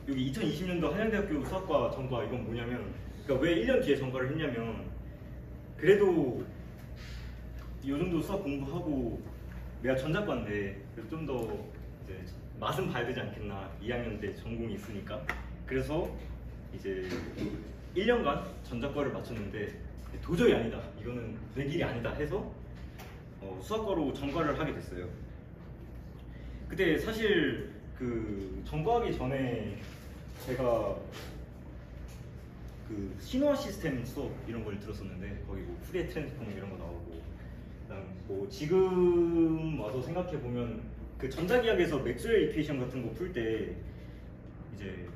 여기 2020년도 한양대학교 수학과 전과 이건 뭐냐면, 그러니까 왜 1년 뒤에 전과를 했냐면, 그래도 이 정도 수학 공부하고 내가 전작과인데 좀 더 이제 맛은 봐야 되지 않겠나, 2학년 때 전공이 있으니까. 그래서 이제 1년간 전작과를 마쳤는데 도저히 아니다, 이거는 내 길이 아니다 해서 수학과로 전과를 하게 됐어요. 그때 사실 그 전과하기 전에 제가 그 신호화 시스템 수업 이런 걸 들었었는데, 거기 뭐 푸리에 트랜스폼 이런 거 나오고, 그다음 뭐 지금 와서 생각해 보면 그 전자기학에서 맥스웰 이퀘이션 같은 거 풀 때 이제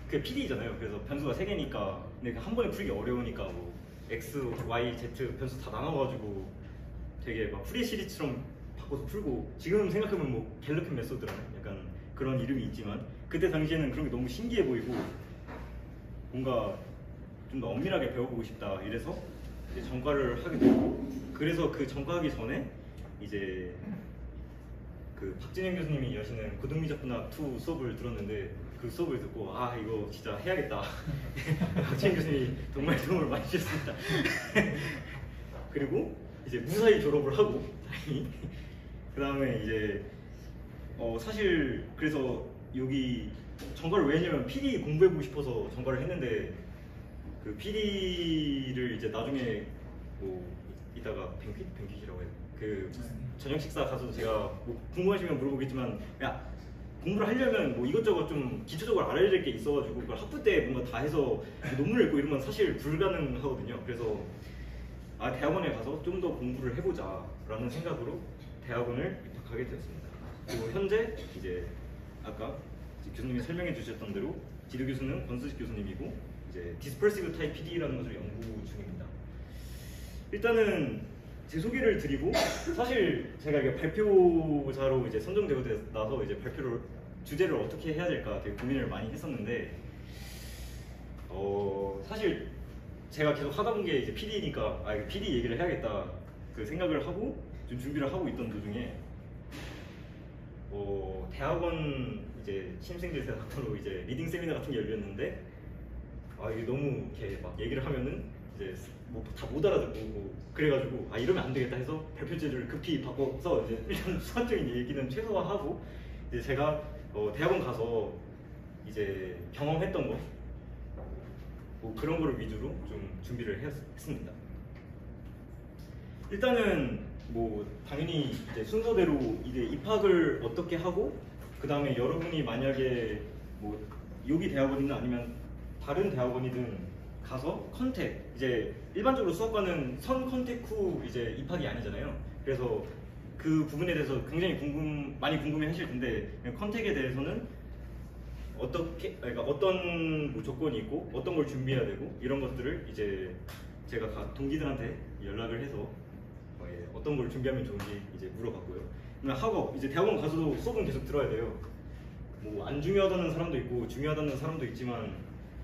그게 PD잖아요. 그래서 변수가 3개니까 근데 한 번에 풀기 어려우니까 뭐 X, Y, Z 변수 다 나눠가지고 되게 막 푸리에 시리즈처럼 바꿔서 풀고, 지금 생각하면 뭐 갤러핀 메소드라는 약간 그런 이름이 있지만 그때 당시에는 그런 게 너무 신기해 보이고, 뭔가 좀 더 엄밀하게 배워보고 싶다 이래서 이제 전과를 하게 되고, 그래서 그 전과하기 전에 이제 그 박진영 교수님이 여시는 고등미적분학 2 수업을 들었는데, 그 수업을 듣고 아 이거 진짜 해야겠다. 박진영 교수님이 정말 도움을 많이 주셨습니다. 그리고 이제 무사히 졸업을 하고 다행히 그 다음에 이제 사실 그래서 여기 전과를 왜 했냐면 PD 공부해보고 싶어서 전과를 했는데, 그 PD를 이제 나중에 뭐 이따가 뱅퀴이라고 해요. 그 저녁 식사 가서도 제가 뭐 궁금하시면 물어보겠지만, 야 공부를 하려면 뭐 이것저것 좀 기초적으로 알아야 될 게 있어가지고 그걸 학부 때 뭔가 다 해서 논문을 읽고 이러면 사실 불가능하거든요. 그래서 대학원에 가서 좀 더 공부를 해보자 라는 생각으로 대학원을 입학하게 되었습니다. 그리고 현재 이제 아까 교수님이 설명해 주셨던 대로 지도 교수는 권수직 교수님이고 이제 디스퍼시브 타입 PD라는 것을 연구 중입니다. 일단은 제 소개를 드리고, 사실 제가 이게 발표자로 이제 선정되고 나서 이제 발표를 주제를 어떻게 해야 될까 되게 고민을 많이 했었는데, 사실 제가 계속 하다 본 게 이제 PD니까 PD 얘기를 해야겠다 그 생각을 하고 좀 준비를 하고 있던 도중에 대학원 이제 신입생들 대학으로 이제 리딩 세미나 같은 게 열렸는데, 이게 너무 이렇게 막 얘기를 하면은 이제 뭐 다 못 알아듣고 그래가지고 이러면 안 되겠다 해서 발표제를 급히 바꿔서 이제 일단 수학적인 얘기는 최소화하고, 이제 제가 대학원 가서 이제 경험했던 거 뭐 그런 거를 위주로 좀 준비를 했습니다. 일단은 뭐 당연히 이제 순서대로 이제 입학을 어떻게 하고, 그 다음에 여러분이 만약에 뭐 여기 대학원이든 아니면 다른 대학원이든 가서 컨택, 이제 일반적으로 수학과는 선 컨택 후 이제 입학이 아니잖아요. 그래서 그 부분에 대해서 굉장히 많이 궁금해 하실 텐데, 컨택에 대해서는 그러니까 어떤 뭐 조건이 있고 어떤 걸 준비해야 되고 이런 것들을 이제 제가 동기들한테 연락을 해서 어떤 걸 준비하면 좋은지 이제 물어봤고요. 학업, 이제 대학원 가서도 수업은 계속 들어야 돼요. 뭐 안 중요하다는 사람도 있고 중요하다는 사람도 있지만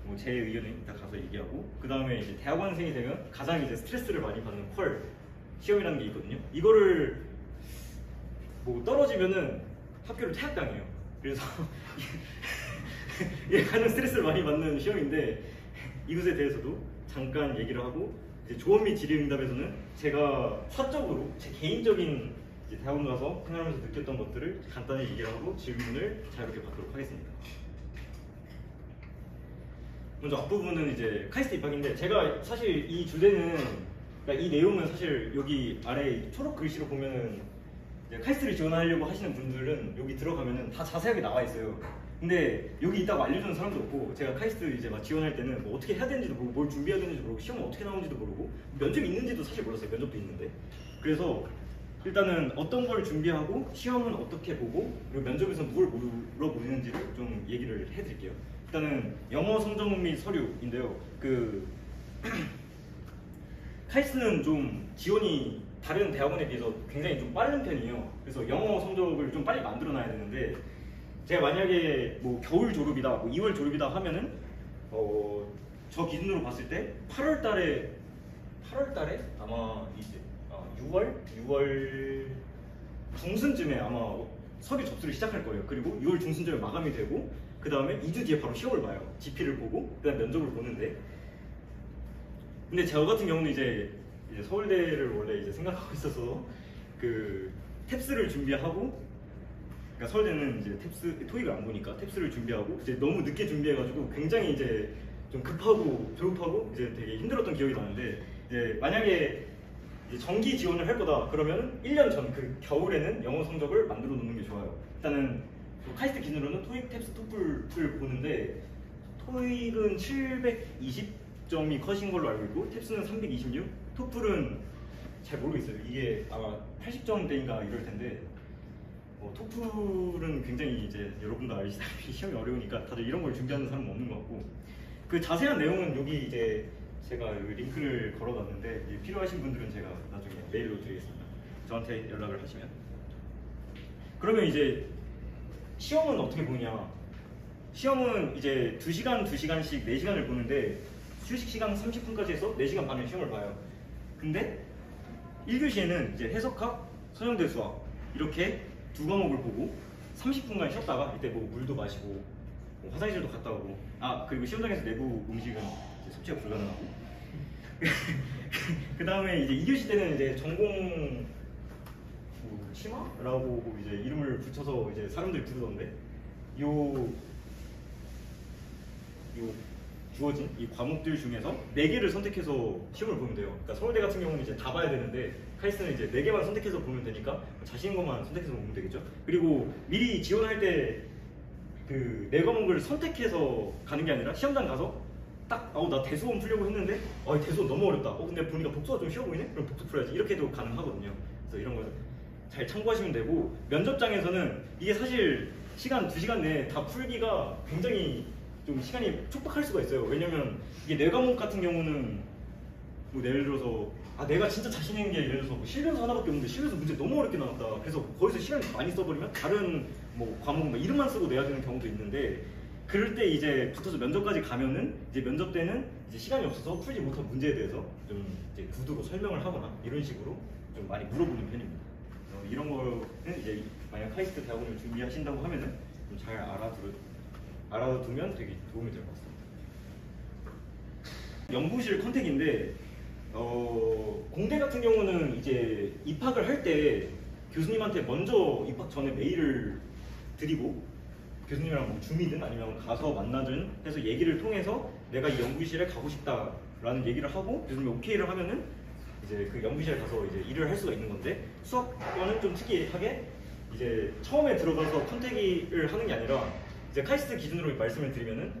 뭐 제 의견은 이따 가서 얘기하고, 그 다음에 이제 대학원생이 되면 가장 이제 스트레스를 많이 받는 퀄 시험이라는 게 있거든요. 이거를 뭐 떨어지면은 학교를 퇴학당해요. 그래서 이게 가장 스트레스를 많이 받는 시험인데, 이것에 대해서도 잠깐 얘기를 하고, 이제 조언 및 질의응답에서는 제가 사적으로 제 개인적인 이제 대학원 가서 생활하면서 느꼈던 것들을 간단히 얘기를 하고 질문을 자유롭게 받도록 하겠습니다. 먼저 앞부분은 이제 카이스트 입학인데, 제가 사실 이 주제는, 그러니까 이 내용은 사실 여기 아래 초록 글씨로 보면은 이제 카이스트를 지원하려고 하시는 분들은 여기 들어가면은 다 자세하게 나와 있어요. 근데 여기 있다고 알려주는 사람도 없고, 제가 카이스트 이제 막 지원할 때는 뭐 어떻게 해야 되는지도 모르고 뭘 준비해야 되는지도 모르고 시험은 어떻게 나오는지도 모르고 면접이 있는지도 사실 몰랐어요. 면접도 있는데. 그래서 일단은 어떤 걸 준비하고 시험은 어떻게 보고 그리고 면접에서 뭘 물어보는지를 좀 얘기를 해드릴게요. 일단은 영어 성적 및 서류인데요. 카이스트는 좀 지원이 다른 대학원에 비해서 굉장히 좀 빠른 편이에요. 그래서 영어 성적을 좀 빨리 만들어 놔야 되는데, 제가 만약에 뭐 겨울 졸업이다, 뭐 2월 졸업이다 하면은 저 기준으로 봤을 때 8월 달에 아마 이제 6월 중순쯤에 아마 서류 접수를 시작할 거예요. 그리고 6월 중순쯤에 마감이 되고, 그 다음에 2주 뒤에 바로 시험을 봐요. GP를 보고 그다음 면접을 보는데, 근데 저 같은 경우는 이제 서울대를 원래 이제 생각하고 있어서 그 탭스를 준비하고, 그러니까 서울대는 이제 탭스 토익을 안 보니까 탭스를 준비하고 이제 너무 늦게 준비해가지고 굉장히 이제 좀 급하고 졸업하고 이제 되게 힘들었던 기억이 나는데, 이제 만약에 이제 정기 지원을 할 거다 그러면 1년 전 그 겨울에는 영어 성적을 만들어 놓는 게 좋아요. 일단은 카이스트 기준으로는 토익, 탭스, 토플을 보는데, 토익은 720점이 컷인 걸로 알고 있고 탭스는 326, 토플은 잘 모르겠어요. 이게 아마 80점대인가 이럴 텐데, 토플은 굉장히 이제 여러분도 알시다시피 시험이 어려우니까 다들 이런 걸 준비하는 사람은 없는 것 같고, 그 자세한 내용은 여기 이제 제가 여기 링크를 걸어놨는데 필요하신 분들은 제가 나중에 메일로 드리겠습니다. 저한테 연락을 하시면. 그러면 이제 시험은 어떻게 보냐? 시험은 이제 2시간, 2시간씩 4시간을 보는데 휴식 시간 30분까지 해서 4시간 반을 시험을 봐요. 근데 1교시에는 이제 해석학, 선형대 수학 이렇게 두 과목을 보고 30분간 쉬었다가 이때 뭐 물도 마시고 뭐 화장실도 갔다 오고 그리고 시험장에서 내부 음식은 이제 섭취가 불가능하고 그 다음에 이제 2교시 때는 이제 전공 뭐 치마라고 이제 이름을 붙여서 이제 사람들이 부르던데 요 주어진 이 과목들 중에서 4개를 선택해서 시험을 보면 돼요. 그러니까 서울대 같은 경우는 이제 다 봐야 되는데 카이스트는 이제 4개만 선택해서 보면 되니까 자신 있는 것만 선택해서 보면 되겠죠. 그리고 미리 지원할 때 그 4과목을 선택해서 가는 게 아니라 시험장 가서 딱 나 대수원 풀려고 했는데 대수원 너무 어렵다. 근데 보니까 복수가 좀 쉬워 보이네? 그럼 복수 풀어야지. 이렇게도 가능하거든요. 그래서 이런 거 잘 참고하시면 되고 면접장에서는 이게 사실 시간 2시간 내에 다 풀기가 굉장히 좀 시간이 촉박할 수가 있어요. 왜냐면 이게 4과목 같은 경우는 뭐 예를 들어서 내가 진짜 자신 있는 게 예를 들어서 뭐 실변서 하나밖에 없는데 실변서 문제 너무 어렵게 나왔다. 그래서 거기서 시간을 많이 써버리면 다른 뭐 과목 이름만 쓰고 내야 되는 경우도 있는데 그럴 때 이제 붙어서 면접까지 가면은 이제 면접 때는 이제 시간이 없어서 풀지 못한 문제에 대해서 좀 이제 구두로 설명을 하거나 이런 식으로 좀 많이 물어보는 편입니다. 이런 거는 이제 만약 카이스트 대학원을 준비하신다고 하면은 좀 잘 알아두면 되게 도움이 될 것 같습니다. 연구실 컨택인데 공대 같은 경우는 이제 입학을 할 때 교수님한테 먼저 입학 전에 메일을 드리고 교수님이랑 뭐 줌이든 아니면 가서 만나든 해서 얘기를 통해서 내가 이 연구실에 가고 싶다라는 얘기를 하고 교수님이 오케이를 하면은 이제 그 연구실에 가서 이제 일을 할 수가 있는 건데 수학과는 좀 특이하게 이제 처음에 들어가서 컨택을 하는 게 아니라 이제 카이스트 기준으로 말씀을 드리면은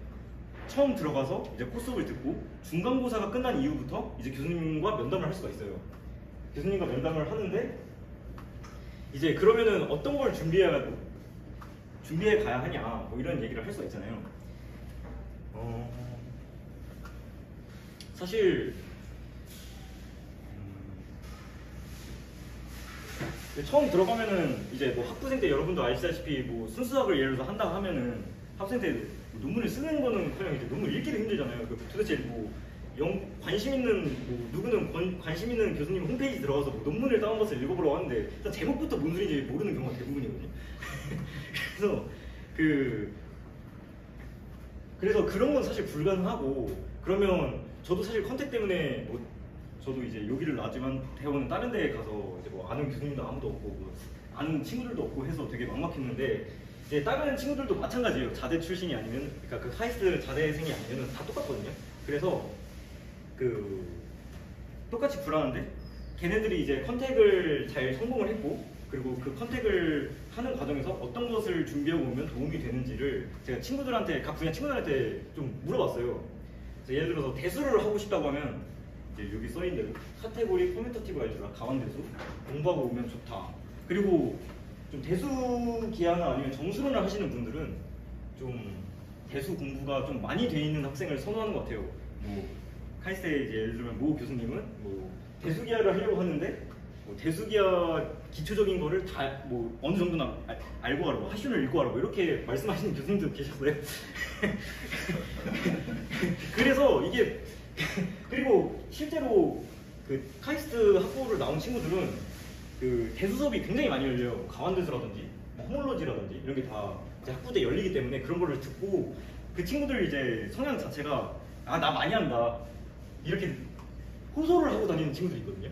처음 들어가서 이제 코스업을 듣고 중간고사가 끝난 이후부터 이제 교수님과 면담을 할 수가 있어요. 교수님과 면담을 하는데 이제 그러면은 어떤 걸 준비해 가야 하냐 뭐 이런 얘기를 할 수가 있잖아요. 사실 처음 들어가면은 이제 뭐 학부생 때 여러분도 아시다시피 뭐 순수학을 예를 들어서 한다 하면은 학생 때 논문을 쓰는 거는 그냥 이제 논문 읽기도 힘들잖아요. 도대체 뭐 관심 있는 뭐 누구는 관심 있는 교수님 홈페이지 들어가서 뭐 논문을 다운받아서 읽어보려고 하는데 일단 제목부터 뭔 소리인지 모르는 경우가 대부분이거든요. 그래서 그런 건 사실 불가능하고 그러면 저도 사실 컨택 때문에 뭐 저도 이제 여기를 나왔지만 대학원은 다른 데에 가서 이제 뭐 아는 교수님도 아무도 없고 뭐 아는 친구들도 없고 해서 되게 막막했는데 이제 다른 친구들도 마찬가지예요. 자대 출신이 아니면 그러니까 그 카이스트 자대생이 아니면 다 똑같거든요. 그래서 그 똑같이 불안한데 걔네들이 이제 컨택을 잘 성공을 했고 그리고 그 컨택을 하는 과정에서 어떤 것을 준비하고 오면 도움이 되는지를 제가 친구들한테 각 분야 친구들한테 좀 물어봤어요. 예를 들어서 대수를 하고 싶다고 하면 이제 여기 써있는 대로 카테고리 포메터티브 알gebra 가완대수 공부하고 오면 좋다. 그리고 좀 대수 기하나 아니면 정수론을 하시는 분들은 좀 대수 공부가 좀 많이 돼 있는 학생을 선호하는 것 같아요. 뭐 카이스트에 이제 예를 들면 모 교수님은 뭐 대수 기하를 하려고 하는데 뭐 대수 기하 기초적인 거를 다 뭐 어느 정도나 알고 가라고 하슈를 읽고 가라고 이렇게 말씀하시는 교수님도 계셨어요. 그래서 이게 그리고 실제로 그 카이스트 학부를 나온 친구들은 그 대수 수업이 굉장히 많이 열려요. 가완대수라든지 뭐 호몰로지라든지 이런 게 다 학부때 열리기 때문에 그런 거를 듣고 그 친구들 이제 성향 자체가 나 많이 한다 이렇게 호소를 하고 다니는 친구들이 있거든요.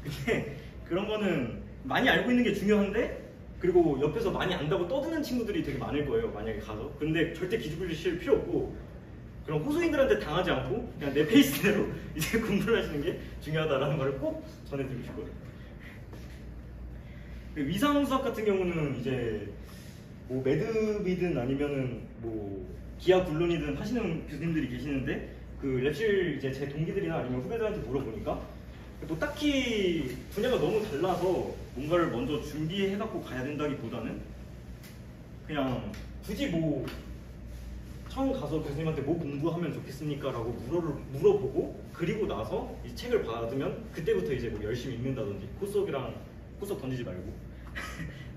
근데 그런 거는 많이 알고 있는 게 중요한데 그리고 옆에서 많이 안다고 떠드는 친구들이 되게 많을 거예요. 만약에 가서. 근데 절대 기죽으실 필요 없고 그럼 호소인들한테 당하지 않고 그냥 내 페이스대로 이제 공부를 하시는 게 중요하다라는 말을 꼭 전해드리고 싶어요. 위상 수학 같은 경우는 이제 뭐 매듭이든 아니면은 뭐 기하 굴론이든 하시는 교수님들이 계시는데 그 랩실 이제 제 동기들이나 아니면 후배들한테 물어보니까 뭐 딱히 분야가 너무 달라서 뭔가를 먼저 준비해갖고 가야 된다기보다는 그냥 굳이 뭐 처음 가서 교수님한테 뭐 공부하면 좋겠습니까? 라고 물어보고 그리고 나서 이 책을 받으면 그때부터 이제 뭐 열심히 읽는다든지 코스업이랑 코스업 던지지 말고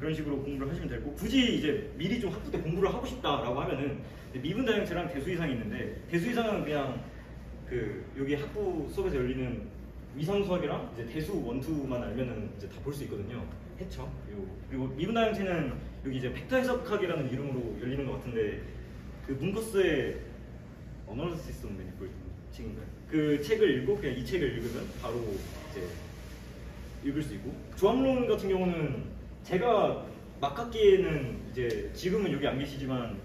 그런 식으로 공부를 하시면 되고 굳이 이제 미리 좀 학부 때 공부를 하고 싶다라고 하면은 미분 다형체랑 대수 이상이 있는데 대수 이상은 그냥 그 여기 학부 수업에서 열리는 위상 수학이랑 이제 대수 원투만 알면은 이제 다 볼 수 있거든요. 해쳐. 그리고 미분 다형체는 여기 이제 벡터 해석학이라는 이름으로 열리는 것 같은데 그 문커스의 어널리시스 오브 매니폴드 책인가요? 그 책을 읽고 그냥 이 책을 읽으면 바로 이제 읽을 수 있고 조합론 같은 경우는 제가 막학기에는 이제 지금은 여기 안 계시지만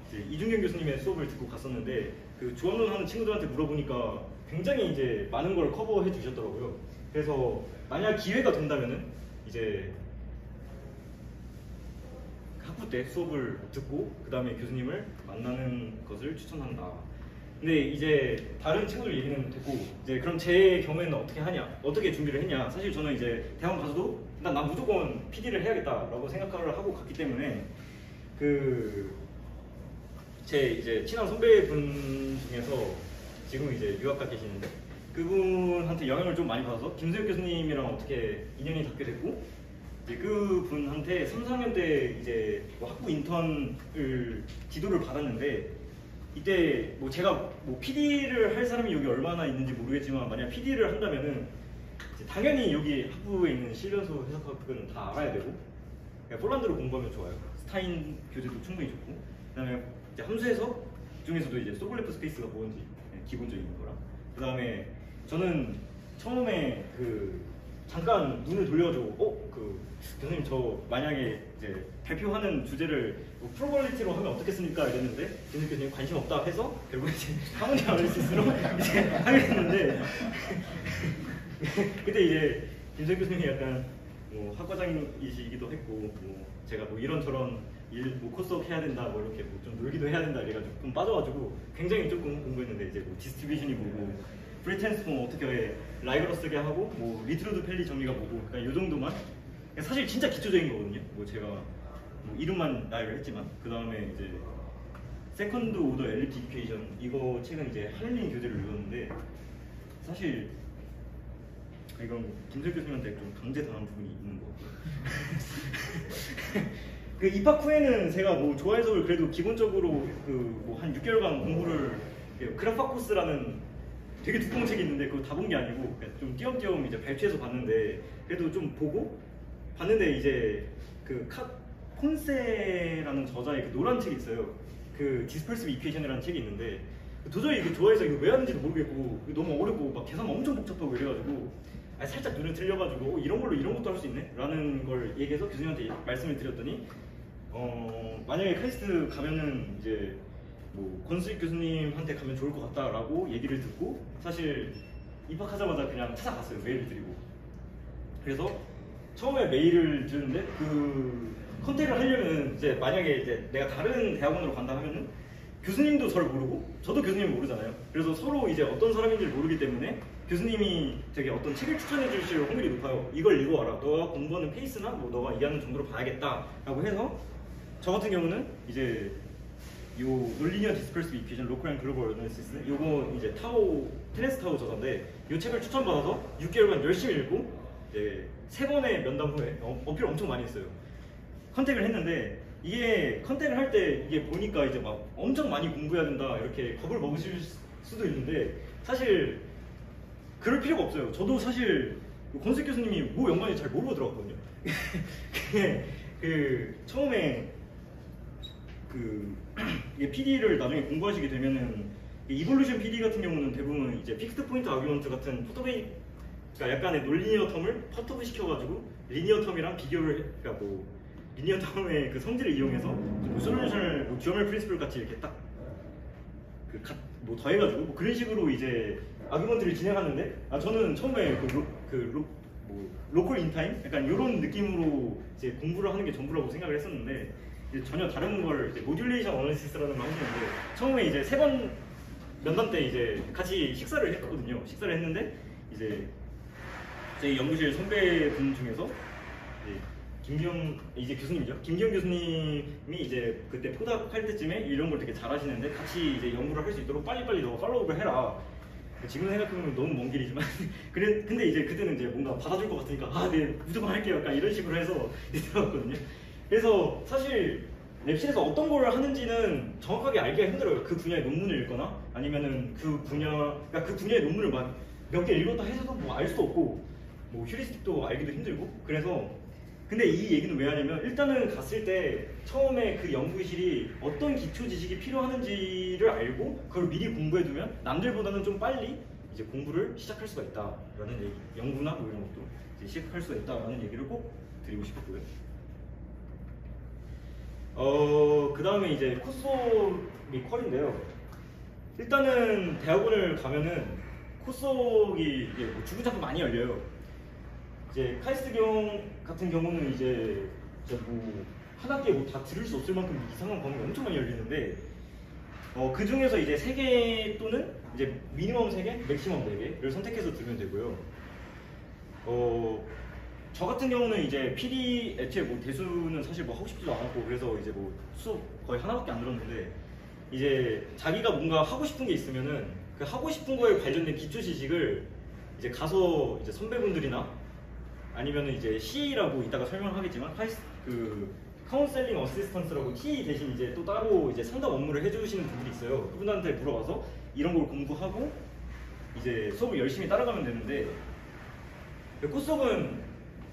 이제 이준경 교수님의 수업을 듣고 갔었는데 그 조합론 하는 친구들한테 물어보니까 굉장히 이제 많은 걸 커버해 주셨더라고요. 그래서 만약 기회가 된다면은 이제 학부 때 수업을 듣고 그 다음에 교수님을 만나는 것을 추천한다. 근데 이제 다른 친구들 얘기는 됐고 이제 그럼 제 경우에는 어떻게 하냐, 어떻게 준비를 했냐. 사실 저는 이제 대학원 가서도 일단 난 무조건 PD를 해야겠다라고 생각을 하고 갔기 때문에 그 제 이제 친한 선배분 중에서 지금 이제 유학 가 계시는데 그분한테 영향을 좀 많이 받아서 김수혁 교수님이랑 어떻게 인연이 닿게 됐고 이제 그분한테 3, 4학년 때 이제 뭐 학부 인턴을 지도를 받았는데 이때 뭐 제가 뭐 PD를 할 사람이 여기 얼마나 있는지 모르겠지만 만약 PD를 한다면은 이제 당연히 여기 학부에 있는 실련소 해석학은 다 알아야 되고 폴란드로 공부하면 좋아요. 스타인 교재도 충분히 좋고 그다음에 이제 함수 해석 중에서도 이제 소블레프 스페이스가 뭔지 기본적인 거랑 그다음에 저는 처음에 그 잠깐 눈을 돌려가지고 그 교수님 저 만약에 이제 발표하는 주제를 뭐 프로벌리티로 하면 어떻겠습니까? 이랬는데 교수님 관심 없다 해서 결국 이제 하모니 어널리시스로 이제 하게 됐는데 그때 이제 김수혁 교수님이 약간 뭐 학과장이시기도 했고 뭐 제가 뭐 이런저런 뭐 코스웍 해야 된다 뭐 이렇게 뭐 좀 놀기도 해야 된다 이래가지고 좀 빠져가지고 굉장히 조금 공부했는데 이제 뭐 디스트리뷰션이 뭐고 프리트랜스폼 어떻게 해 라이브러스게 하고 뭐 리트루드 펠리 정리가 뭐고 그러니까 이 정도만 사실 진짜 기초적인 거거든요. 뭐 제가 뭐 이름만 나열을 했지만 그 다음에 이제 세컨드 오더 엘립틱 이퀘이션 이거 책은 이제 한림 교재를 읽었는데 사실 이건 김수혁 교수님한테 좀 강제당한 부분이 있는 거 같고요. 그 입학 후에는 제가 뭐 조화해석을 그래도 기본적으로 그 뭐 한 6개월간 공부를 그라파코스라는 되게 두꺼운 책이 있는데 그거 다 본 게 아니고 좀 띄엄띄엄 이제 발췌해서 봤는데 그래도 좀 보고 봤는데 이제 그 콘세라는 저자의 그 노란 책이 있어요. 그 디스퍼시브 이퀘이션이라는 책이 있는데 도저히 이거 좋아해서 이거 왜 하는지도 모르겠고 너무 어렵고 막 계산 엄청 복잡하고 이래가지고 살짝 눈을 들려가지고 이런 걸로 이런 것도 할 수 있네? 라는 걸 얘기해서 교수님한테 말씀을 드렸더니 만약에 카이스트 가면은 이제 뭐 권수익 교수님한테 가면 좋을 것 같다라고 얘기를 듣고 사실 입학하자마자 그냥 찾아갔어요. 메일을 드리고 그래서 처음에 메일을 드렸는데 그 컨택을 하려면 이제 만약에 이제 내가 다른 대학원으로 간다 하면은 교수님도 저를 모르고 저도 교수님을 모르잖아요. 그래서 서로 이제 어떤 사람인지를 모르기 때문에 교수님이 되게 어떤 책을 추천해 주실 확률이 높아요. 이걸 읽어와라. 너가 공부하는 페이스나 뭐 너가 이해하는 정도로 봐야겠다 라고 해서 저 같은 경우는 이제 요 논리니어 디스커시브 이퀘이션 로컬 앤 글로벌 어널리시스 요거 이제 타오 테네스 타오 저자인데 요 책을 추천받아서 6개월간 열심히 읽고 이제 3번의 면담 후에 어필을 엄청 많이 했어요. 컨택을 했는데 이게 컨택을 할 때 이게 보니까 이제 막 엄청 많이 공부해야 된다 이렇게 겁을 먹으실 수도 있는데 사실 그럴 필요가 없어요. 저도 사실 권수익 교수님이 뭐 연관인지 잘 모르고 들어갔거든요. 그 처음에 그 이게 PD를 나중에 공부하시게 되면은 이볼루션 PD 같은 경우는 대부분 이제 픽스드 포인트 아규먼트 같은 포토베이 그러니까 약간의 논리니어 텀을 퍼터브 시켜가지고 리니어 텀이랑 비교를 그러니까 뭐 리니어 텀의 그 성질을 이용해서 뭐 솔루션을 뭐 듀얼 프린시플 같이 이렇게 딱 뭐 더해가지고 뭐 그런 식으로 이제 아규먼트를 진행하는데 저는 처음에 뭐 로컬 인타임 약간 이런 느낌으로 이제 공부를 하는 게 전부라고 생각을 했었는데 이제 전혀 다른 걸 이제 모듈레이션 어널리시스라는 걸 하시는데 처음에 이제 3번 면담 때 이제 같이 식사를 했거든요. 식사를 했는데 이제 제 연구실 선배분 중에서 김기영 이제 교수님이죠. 김기영 교수님이 이제 그때 포닥 할 때쯤에 이런 걸 되게 잘하시는데 같이 이제 연구를 할 수 있도록 빨리빨리 너 팔로우업을 해라. 지금 생각해보면 너무 먼 길이지만 근데 이제 그때는 이제 뭔가 받아줄 것 같으니까 아, 네, 무조건 할게요. 약간 이런 식으로 해서 이제 들어갔거든요. 그래서 사실 랩실에서 어떤 걸 하는지는 정확하게 알기가 힘들어요. 그 분야의 논문을 읽거나 아니면은 그 분야의 논문을 막 몇 개 읽었다 해서도 뭐 알 수도 없고 뭐 휴리스틱도 알기도 힘들고. 그래서 근데 이 얘기는 왜 하냐면 일단은 갔을 때 처음에 그 연구실이 어떤 기초 지식이 필요하는지를 알고 그걸 미리 공부해두면 남들보다는 좀 빨리 이제 공부를 시작할 수가 있다라는 얘기, 연구나 뭐 이런 것도 이제 시작할 수가 있다라는 얘기를 꼭 드리고 싶었고요. 그 다음에 이제 코스속이 퀄인데요. 일단은 대학원을 가면은 코스속이 이제 뭐 주구장창 많이 열려요. 이제 카이스트 같은 경우는 이제 뭐 한 학기에 뭐 다 들을 수 없을 만큼 이상한 과목이 엄청 많이 열리는데 그 중에서 이제 3개 또는 이제 미니멈 3개, 맥시멈 4개를 선택해서 들으면 되고요. 저 같은 경우는 이제 PD 애초에 뭐 대수는 사실 뭐 하고 싶지도 않았고 그래서 이제 뭐 수업 거의 하나밖에 안 들었는데 이제 자기가 뭔가 하고 싶은 게 있으면은 그 하고 싶은 거에 관련된 기초 지식을 이제 가서 이제 선배분들이나 아니면은 이제 CA라고 이따가 설명하겠지만 카운셀링 어시스턴트라고 TA 대신 이제 또 따로 이제 상담 업무를 해주시는 분들이 있어요. 그분한테 물어봐서 이런 걸 공부하고 이제 수업을 열심히 따라가면 되는데 코스업은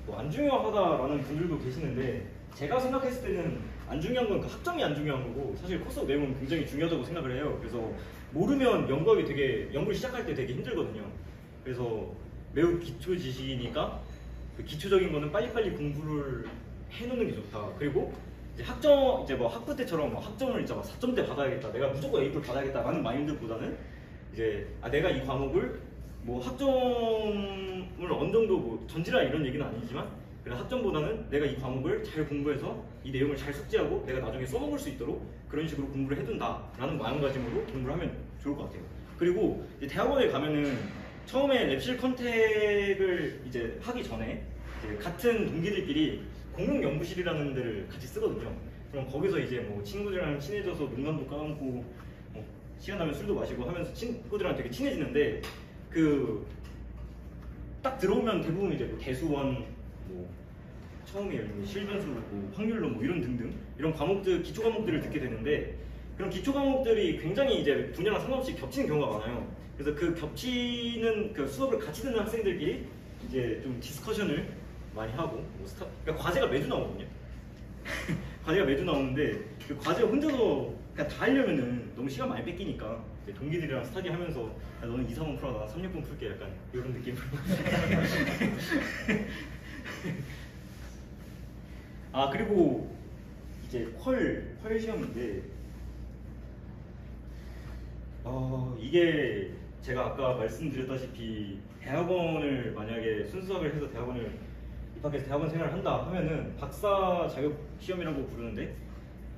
뭐 안 중요하다라는 분들도 계시는데 제가 생각했을 때는 안 중요한 건 그 학점이 안 중요한 거고 사실 코스업 내용은 굉장히 중요하다고 생각을 해요. 그래서 모르면 연구를 시작할 때 되게 힘들거든요. 그래서 매우 기초 지식이니까 그 기초적인 거는 빨리빨리 공부를 해놓는 게 좋다. 그리고 이제 뭐 학부 때처럼 뭐 학점을 이제 막 4점대 받아야겠다, 내가 무조건 A+ 받아야겠다라는 마인드보다는 이제 내가 이 과목을 뭐 학점을 어느 정도 뭐 전지라 이런 얘기는 아니지만 그래 학점보다는 내가 이 과목을 잘 공부해서 이 내용을 잘 숙지하고 내가 나중에 써먹을 수 있도록 그런 식으로 공부를 해둔다라는 마음가짐으로 공부를 하면 좋을 것 같아요. 그리고 이제 대학원에 가면은 처음에 랩실 컨택을 이제 하기 전에 이제 같은 동기들끼리 공용 연구실이라는 데를 같이 쓰거든요. 그럼 거기서 이제 뭐 친구들이랑 친해져서 농담도 까먹고 뭐 시간 나면 술도 마시고 하면서 친구들이랑 되게 친해지는데 딱 들어오면 대부분 이제 뭐 대수원, 뭐 처음에 열린 실변수, 뭐 확률론 뭐 이런 등등 이런 과목들, 기초 과목들을 듣게 되는데 그런 기초 과목들이 굉장히 이제 분야랑 상관없이 겹치는 경우가 많아요. 그래서 그 겹치는 그 수업을 같이 듣는 학생들끼리 이제 좀 디스커션을 많이 하고 그러니까 과제가 매주 나오거든요. 과제가 매주 나오는데 그 과제 혼자서 그냥 다 하려면은 너무 시간 많이 뺏기니까 이제 동기들이랑 스터디하면서 야, 너는 2, 3번 풀어, 나 3, 6번 풀게 약간 이런 느낌으로. 그리고 이제 퀄 시험인데 이게 제가 아까 말씀드렸다시피 대학원을 만약에 순수학을 해서 대학원을 입학해서 대학원 생활을 한다 하면은 박사 자격 시험이라고 부르는데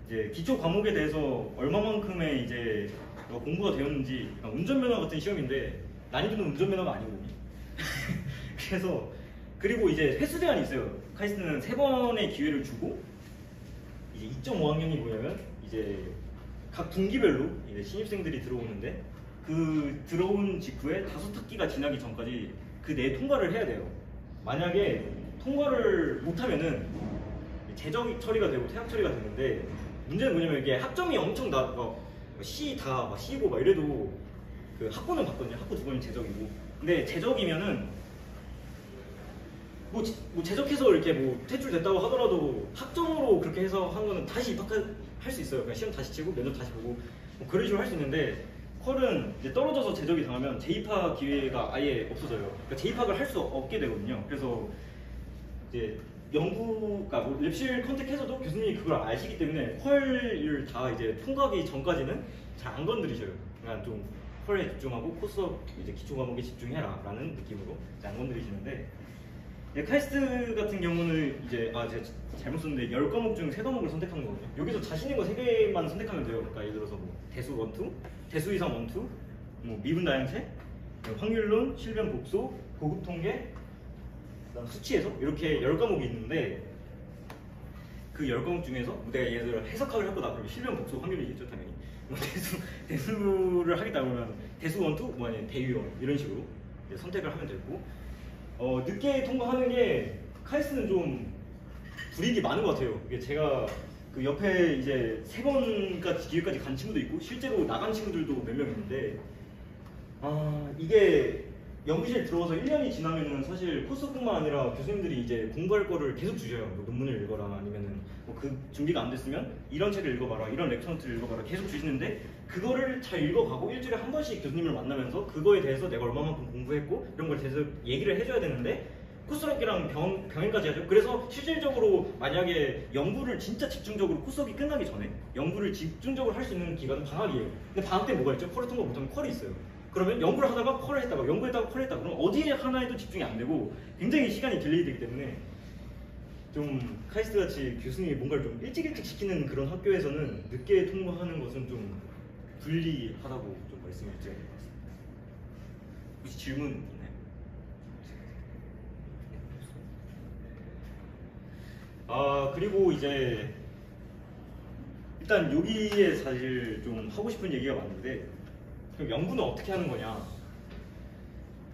이제 기초 과목에 대해서 얼마만큼의 이제 공부가 되었는지 운전면허 같은 시험인데 난이도는 운전면허가 아니거든요. 그래서 그리고 이제 횟수 제한이 있어요. 카이스트는 3번의 기회를 주고 이제 2.5학년이 뭐냐면 이제 각 분기별로 이제 신입생들이 들어오는데 그 들어온 직후에 5학기가 지나기 전까지 그 내에 통과를 해야 돼요. 만약에 통과를 못하면은 재적 처리가 되고 퇴학 처리가 되는데 문제는 뭐냐면 이게 학점이 엄청 C 다 C고 막 이래도 그 학고는 받거든요. 학고 2번이 재적이고. 근데 재적이면은 뭐 재적해서 이렇게 뭐 퇴출됐다고 하더라도 학점으로 그렇게 해서 한 거는 다시 입학할 수 있어요. 그러니까 시험 다시 치고 면접 다시 보고 뭐 그런 식으로 할 수 있는데 퀄은 이제 떨어져서 재적이 당하면 재입학 기회가 아예 없어져요. 그러니까 재입학을 할 수 없게 되거든요. 그래서 이제 연구가 뭐 랩실 컨택해서도 교수님이 그걸 아시기 때문에 퀄을 다 이제 통과하기 전까지는 잘 안 건드리셔요. 그냥 좀 퀄에 집중하고 코스업 이제 기초 과목에 집중해라 라는 느낌으로 이제 안 건드리시는데 카이스트 같은 경우는 이제 제가 잘못 썼는데 10과목 중 3과목을 선택한 거거든요. 여기서 자신 있는 거 3개만 선택하면 돼요. 그러니까 예를 들어서 뭐 대수 1, 2, 대수 이상 1, 2, 뭐 미분 다양체, 확률론, 실변 복소, 고급 통계, 그다음 수치 해석 이렇게 10과목이 있는데 그 10과목 중에서 내가 예를 들어 해석학을 해보다 그러면 실변 복소 확률이겠죠 당연히. 대수를 하겠다 그러면 대수 원투, 뭐 아니면 대유원 이런 식으로 이제 선택을 하면 되고 늦게 통과하는 게 카이스트는 좀 불이익이 많은 것 같아요. 이게 제가 그 옆에 이제 3번까지 기회까지 간 친구도 있고 실제로 나간 친구들도 몇 명 있는데 이게 연구실 들어와서 1년이 지나면은 사실 코스뿐만 아니라 교수님들이 이제 공부할 거를 계속 주셔요. 뭐 논문을 읽어라 아니면은 뭐 그 준비가 안 됐으면 이런 책을 읽어봐라 이런 렉처 노트를 읽어봐라 계속 주시는데 그거를 잘 읽어가고 일주일에 한 번씩 교수님을 만나면서 그거에 대해서 내가 얼마만큼 공부했고 이런 걸 대해서 얘기를 해줘야 되는데 코스럭이랑 병행까지 하죠. 그래서 실질적으로 만약에 연구를 진짜 집중적으로 코스럭이 끝나기 전에 연구를 집중적으로 할 수 있는 기간은 방학이에요. 근데 방학 때 뭐가 있죠? 컬을 통과 못하면 컬이 있어요. 그러면 연구를 하다가 컬을 했다가 연구했다가 컬을 했다가 그럼 어디에 하나에도 집중이 안 되고 굉장히 시간이 딜레이 되기 때문에 좀 카이스트 같이 교수님이 뭔가를 좀 일찍 시키는 그런 학교에서는 늦게 통과하는 것은 좀 불리하다고 좀 말씀을 드려야 될 것 같습니다. 혹시 질문 있나요? 그리고 이제 일단 여기에 사실 좀 하고 싶은 얘기가 많은데 그럼 연구는 어떻게 하는 거냐?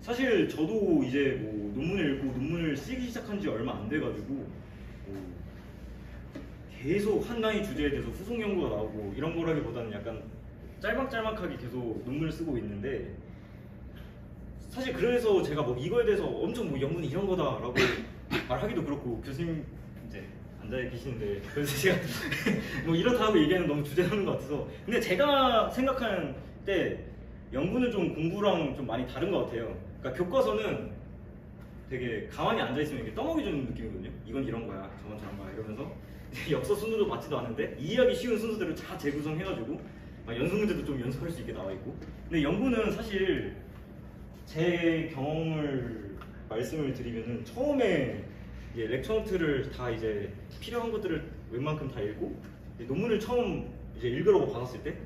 사실 저도 이제 뭐 논문을 읽고 논문을 쓰기 시작한 지 얼마 안 돼가지고 계속 한 단위 주제에 대해서 후속 연구가 나오고 이런 거라기보다는 약간 짤막짤막하게 계속 논문을 쓰고 있는데 사실 그래서 제가 뭐 이거에 대해서 엄청 뭐 연구는 이런 거다라고 말하기도 그렇고 교수님 이제 앉아 계시는데 그래서 제가 뭐 이렇다 하고 얘기하는 너무 주제하는 것 같아서 근데 제가 생각하는 때 연구는 좀 공부랑 좀 많이 다른 것 같아요. 그러니까 교과서는 되게 가만히 앉아있으면 이렇게 떠먹여주는 느낌이거든요. 이건 이런 거야, 저건 저런 거야 이러면서 역사 순서도 맞지도 않은데 이해하기 쉬운 순서대로 다 재구성해가지고 연습 문제도 좀 연습할 수 있게 나와있고 근데 연구는 사실 제 경험을 말씀을 드리면은 처음에 이제 렉처 노트를 다 이제 필요한 것들을 웬만큼 다 읽고 논문을 처음 이제 읽으라고 받았을 때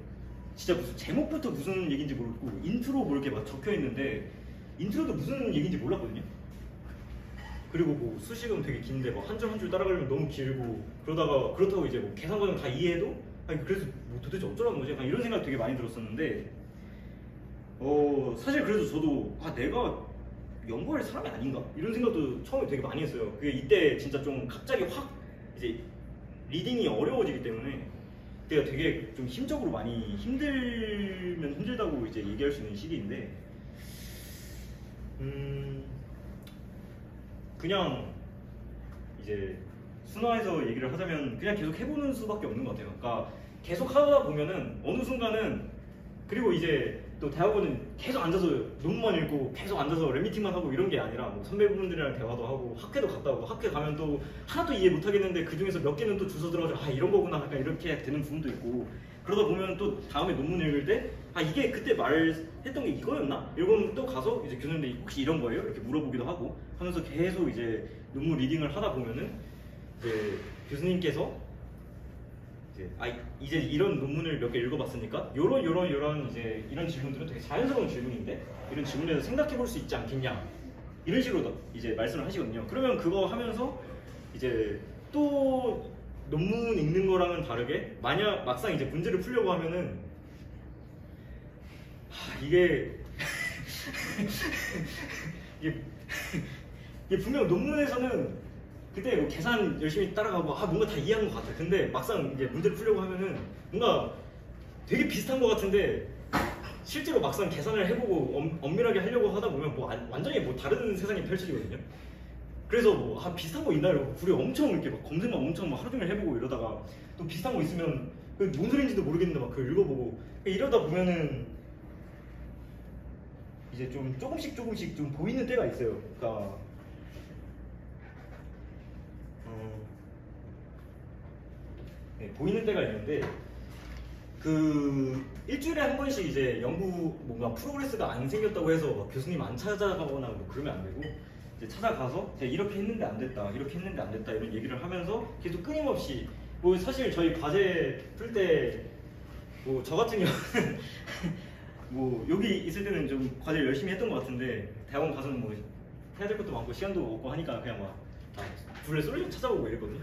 진짜 무슨 제목부터 무슨 얘기인지 모르고 인트로 뭐 이렇게 막 적혀 있는데 인트로도 무슨 얘기인지 몰랐거든요. 그리고 뭐 수식은 되게 긴데 막 한 줄 한 줄 따라가려면 너무 길고 그러다가 그렇다고 이제 뭐 계산 과정 다 이해해도 아니 그래서 뭐 도대체 어쩌라는 거지? 약간 이런 생각 되게 많이 들었었는데 사실 그래서 저도 내가 연구할 사람이 아닌가? 이런 생각도 처음에 되게 많이 했어요. 그게 이때 진짜 좀 갑자기 확 이제 리딩이 어려워지기 때문에 그때가 되게 좀 힘적으로 많이 힘들면 힘들다고 이제 얘기할 수 있는 시기인데 그냥 이제 순화해서 얘기를 하자면 그냥 계속 해보는 수밖에 없는 것 같아요. 그러니까 계속 하다 보면은 어느 순간은 그리고 이제 또 대학원은 계속 앉아서 논문만 읽고 계속 앉아서 랩미팅만 하고 이런 게 아니라 뭐 선배분들이랑 대화도 하고 학회도 갔다 오고 학회 가면 또 하나도 이해 못하겠는데 그 중에서 몇 개는 또 주워 들어가지고 이런 거구나 약간 이렇게 되는 부분도 있고 그러다 보면 또 다음에 논문 읽을 때 이게 그때 말했던 게 이거였나? 이러면 또 가서 이제 교수님들이 혹시 이런 거예요? 이렇게 물어보기도 하고 하면서 계속 이제 논문 리딩을 하다 보면은 이제 교수님께서 이제 이런 논문을 몇 개 읽어봤으니까 요런 이제 이런 질문들은 되게 자연스러운 질문인데 이런 질문에 대해서 생각해 볼 수 있지 않겠냐 이런 식으로 이제 말씀을 하시거든요. 그러면 그거 하면서 이제 또 논문 읽는 거랑은 다르게 만약 막상 이제 문제를 풀려고 하면은 이게 분명 논문에서는 그때 뭐 계산 열심히 따라가고 뭔가 다 이해한 것 같아. 근데 막상 이제 문제를 풀려고 하면은 뭔가 되게 비슷한 것 같은데 실제로 막상 계산을 해보고 엄밀하게 하려고 하다 보면 뭐 완전히 뭐 다른 세상이 펼쳐지거든요. 그래서 뭐 비슷한 거 있나 이러고 구려 엄청 이렇게 막 검색만 엄청 막 하루 종일 해보고 이러다가 또 비슷한 거 있으면 뭔 소리인지도 모르겠는데 막 그걸 읽어보고 이러다 보면은 이제 좀 조금씩 좀 보이는 때가 있어요. 그러니까 보이는 때가 있는데 그 일주일에 한 번씩 이제 연구 뭔가 프로그레스가 안 생겼다고 해서 막 교수님 안 찾아가거나 뭐 그러면 안 되고 이제 찾아가서 제가 이렇게 했는데 안 됐다 이런 얘기를 하면서 계속 끊임없이 뭐 사실 저희 과제 풀 때 뭐 저 같은 경우는 뭐 여기 있을 때는 좀 과제를 열심히 했던 것 같은데 대학원 가서는 뭐 해야 될 것도 많고 시간도 없고 하니까 그냥 막 불에 솔루션 찾아보고 이랬거든요.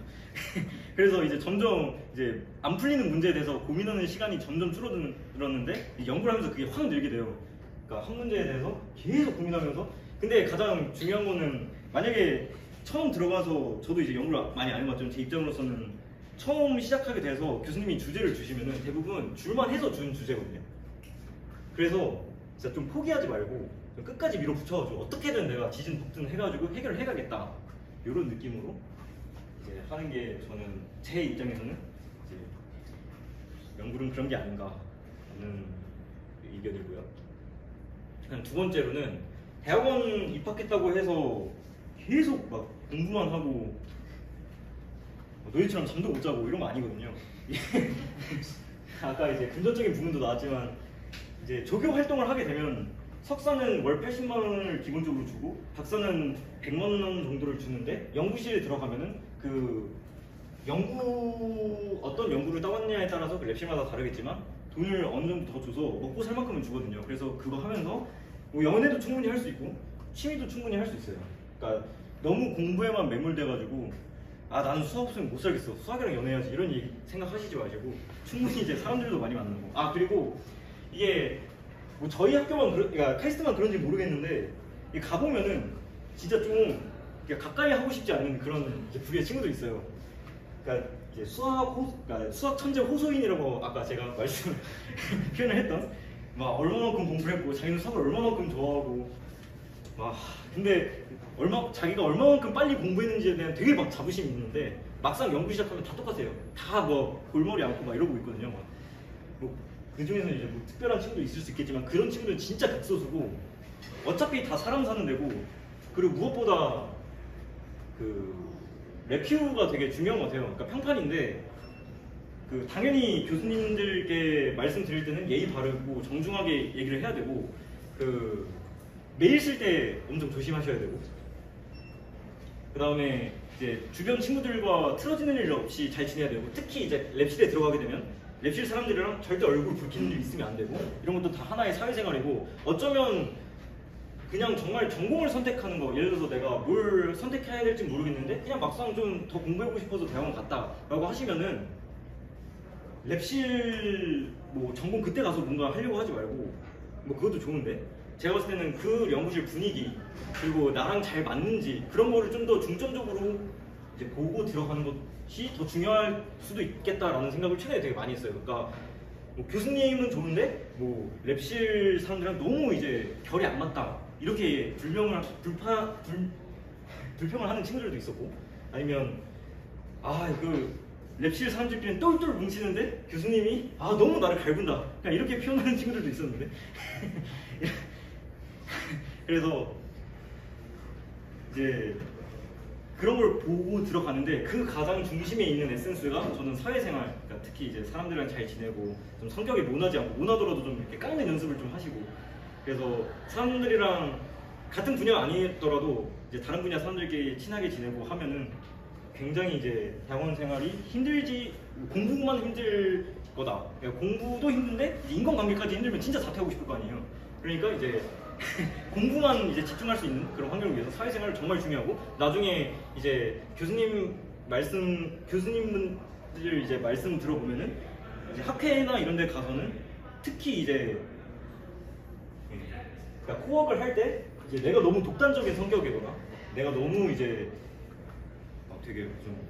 그래서 이제 점점 이제 안 풀리는 문제에 대해서 고민하는 시간이 점점 줄어들었는데 연구를 하면서 그게 확 늘게 돼요. 그러니까 한 문제에 대해서 계속 고민하면서 근데 가장 중요한 거는 만약에 처음 들어가서 저도 이제 연구를 많이 안 해봤지만 제 입장으로서는 처음 시작하게 돼서 교수님이 주제를 주시면은 대부분 줄만 해서 준 주제거든요. 그래서 진짜 좀 포기하지 말고 좀 끝까지 밀어붙여가지고 어떻게든 내가 지진 복든 해가지고 해결을 해가겠다 이런 느낌으로 이제 하는 게 저는 제 입장에서는 이제 연구는 그런 게 아닌가 하는 의견이고요. 두 번째로는 대학원 입학했다고 해서 계속 막 공부만 하고 너희처럼 잠도 못 자고 이런 거 아니거든요. 아까 이제 금전적인 부분도 나왔지만 이제 조교 활동을 하게 되면 석사는 월 80만 원을 기본적으로 주고 박사는 100만 원 정도를 주는데 연구실에 들어가면은 그 어떤 연구를 따왔냐에 따라서 그 랩실마다 다르겠지만 돈을 어느 정도 더 줘서 먹고 살 만큼은 주거든요. 그래서 그거 하면서 뭐 연애도 충분히 할 수 있고 취미도 충분히 할 수 있어요. 그러니까 너무 공부에만 매몰돼가지고 아 나는 수학 없으면 못 살겠어, 수학이랑 연애해야지 이런 얘기 생각하시지 마시고 충분히 이제 사람들도 많이 만나고 아 그리고 이게 뭐 저희 학교만 그러니까 카이스트만 그런지 모르겠는데 가보면은 진짜 좀 가까이 하고 싶지 않은 그런 이제 부류의 친구들 있어요. 그러니까 이제 그러니까 수학 천재 호소인이라고 아까 제가 말씀 표현을 했던 막 얼마만큼 공부를 했고 자기는 수학을 얼마만큼 좋아하고 막 근데 자기가 얼마만큼 빨리 공부했는지에 대한 되게 막 자부심이 있는데 막상 연구 시작하면 다 똑같아요. 다 뭐 골머리 앓고 막 이러고 있거든요. 그 중에서는 이제 뭐 특별한 친구도 있을 수 있겠지만 그런 친구들은 진짜 극소수고 어차피 다 사람 사는 데고 그리고 무엇보다 그 레퓨가 되게 중요한 것 같아요. 그러니까 평판인데 그 당연히 교수님들께 말씀드릴 때는 예의 바르고 정중하게 얘기를 해야 되고 그 메일 쓸 때 엄청 조심하셔야 되고 그 다음에 이제 주변 친구들과 틀어지는 일 없이 잘 지내야 되고 특히 이제 랩실에 들어가게 되면 랩실 사람들이랑 절대 얼굴 붉히는 일 있으면 안 되고 이런 것도 다 하나의 사회생활이고 어쩌면 그냥 정말 전공을 선택하는 거 예를 들어서 내가 뭘 선택해야 될지 모르겠는데 그냥 막상 좀 더 공부해보고 싶어서 대학원 갔다 라고 하시면은 랩실 뭐 전공 그때 가서 뭔가 하려고 하지 말고 뭐 그것도 좋은데 제가 봤을 때는 그 연구실 분위기 그리고 나랑 잘 맞는지 그런 거를 좀 더 중점적으로 이제 보고 들어가는 것이 더 중요할 수도 있겠다라는 생각을 최근에 되게 많이 했어요. 그러니까 뭐 교수님은 좋은데 뭐 랩실 사람들이랑 너무 이제 결이 안 맞다 이렇게 불평을 하는 친구들도 있었고 아니면 그 랩실 사람들끼리는 똘똘 뭉치는데 교수님이 너무 나를 갈군다 그냥 이렇게 표현하는 친구들도 있었는데 그래서 이제 그런 걸 보고 들어가는데 그 가장 중심에 있는 에센스가 저는 사회생활 그러니까 특히 이제 사람들이랑 잘 지내고 좀 성격이 모나지 않고 모나더라도 좀 이렇게 깎는 연습을 좀 하시고 그래서 사람들이랑 같은 분야가 아니더라도 이제 다른 분야 사람들끼리 친하게 지내고 하면은 굉장히 이제 대학원 생활이 힘들지 공부만 힘들 거다. 그러니까 공부도 힘든데 인간관계까지 힘들면 진짜 사퇴하고 싶을 거 아니에요. 그러니까 이제 공부만 이제 집중할 수 있는 그런 환경을 위해서 사회생활은 정말 중요하고 나중에 이제 교수님들 이제 말씀 들어보면은 이제 학회나 이런 데 가서는 특히 이제 그러니까 코업을 할 때 이제 내가 너무 독단적인 성격이거나 내가 너무 이제 되게 좀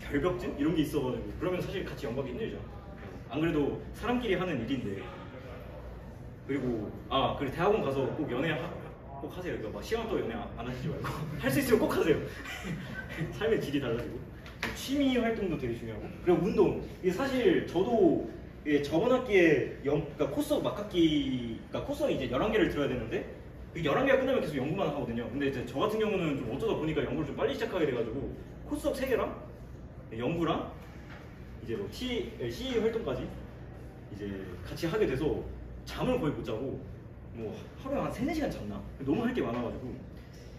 결벽증 이런 게 있어가지고 그러면 사실 같이 연구하기 힘들죠. 안 그래도 사람끼리 하는 일인데 그리고 그리고 대학원 가서 꼭 연애 꼭 하세요. 그러니까 막 시간 또 연애 안 하시지 말고 할 수 있으면 꼭 하세요. 삶의 질이 달라지고 취미 활동도 되게 중요하고 그리고 운동 이게 사실 저도 저번 학기에 그러니까 코스업 막학기 그러니까 코스업이 이제 11개를 들어야 되는데 그 11개가 끝나면 계속 연구만 하거든요. 근데 이제 저 같은 경우는 좀 어쩌다 보니까 연구를 좀 빨리 시작하게 돼가지고 코스업 3개랑 연구랑 이제 뭐 CE 활동까지 이제 같이 하게 돼서 잠을 거의 못 자고 뭐 하루에 한 3-4시간 잤나? 너무 할 게 많아가지고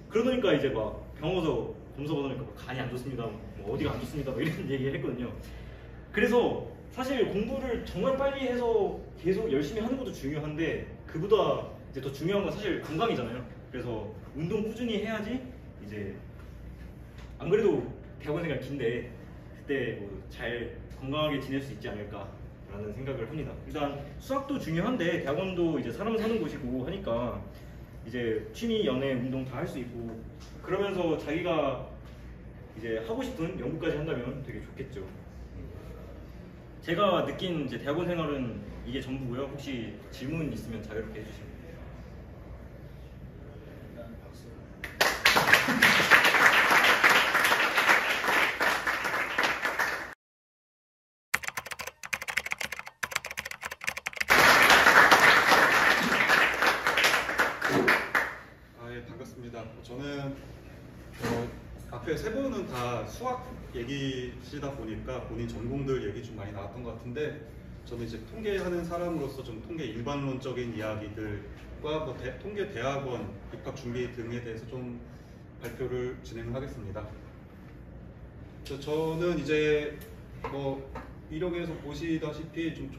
그러다 이제 막 병원 가서 검사 받으니까 뭐 간이 안 좋습니다, 뭐 어디가 안 좋습니다, 뭐 이런 얘기를 했거든요. 그래서 사실 공부를 정말 빨리 해서 계속 열심히 하는 것도 중요한데 그보다 이제 더 중요한 건 사실 건강이잖아요. 그래서 운동 꾸준히 해야지 이제 안 그래도 대학원 생활 긴데 그때 뭐 잘 건강하게 지낼 수 있지 않을까 않을까라는 생각을 합니다. 일단 수학도 중요한데 대학원도 이제 사람 사는 곳이고 하니까 이제 취미, 연애, 운동 다 할 수 있고 그러면서 자기가 이제 하고 싶은 연구까지 한다면 되게 좋겠죠. 제가 느낀 이제 대학원 생활은 이게 전부고요. 혹시 질문 있으면 자유롭게 해주시면 돼요. 예, 반갑습니다. 저는 앞에 세 분은 다 수학 얘기시다 보니까 본인 전공들 얘기 좀 많이 나왔던 것 같은데 저는 이제 통계하는 사람으로서 좀 통계 일반론적인 이야기들과 뭐 통계 대학원 입학 준비 등에 대해서 좀 발표를 진행하겠습니다. 저는 이제 뭐 이력에서 보시다시피 좀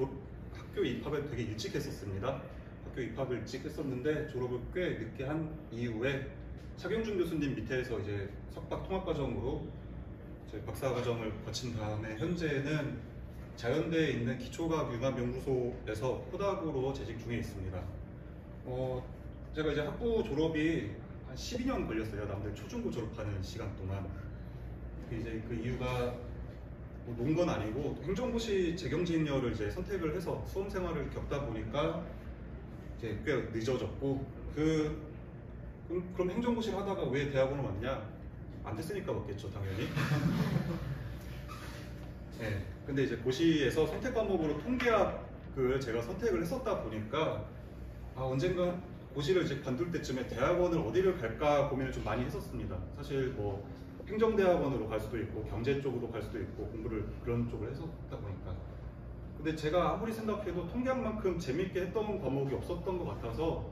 학교 입학을 되게 일찍 했었습니다. 학교 입학을 일찍 했었는데 졸업을 꽤 늦게 한 이후에 차경준 교수님 밑에서 이제 석박 통합과정으로 이제 박사과정을 거친 다음에 현재는 자연대에 있는 기초과학융합연구소에서 포닥으로 재직 중에 있습니다. 제가 이제 학부 졸업이 한 12년 걸렸어요. 남들 초중고 졸업하는 시간 동안. 이제 그 이유가 뭐 논 건 아니고 행정고시 재경진료를 이제 선택을 해서 수험 생활을 겪다 보니까 이제 꽤 늦어졌고 그럼 행정고시를 하다가 왜 대학원을 왔냐? 안 됐으니까 왔겠죠, 당연히. 네, 근데 이제 고시에서 선택 과목으로 통계학을 제가 선택을 했었다 보니까 언젠가 고시를 이제 관둘 때쯤에 대학원을 어디를 갈까 고민을 좀 많이 했었습니다. 사실 뭐 행정대학원으로 갈 수도 있고 경제 쪽으로 갈 수도 있고 공부를 그런 쪽으로 했었다 보니까 근데 제가 아무리 생각해도 통계학만큼 재밌게 했던 과목이 없었던 것 같아서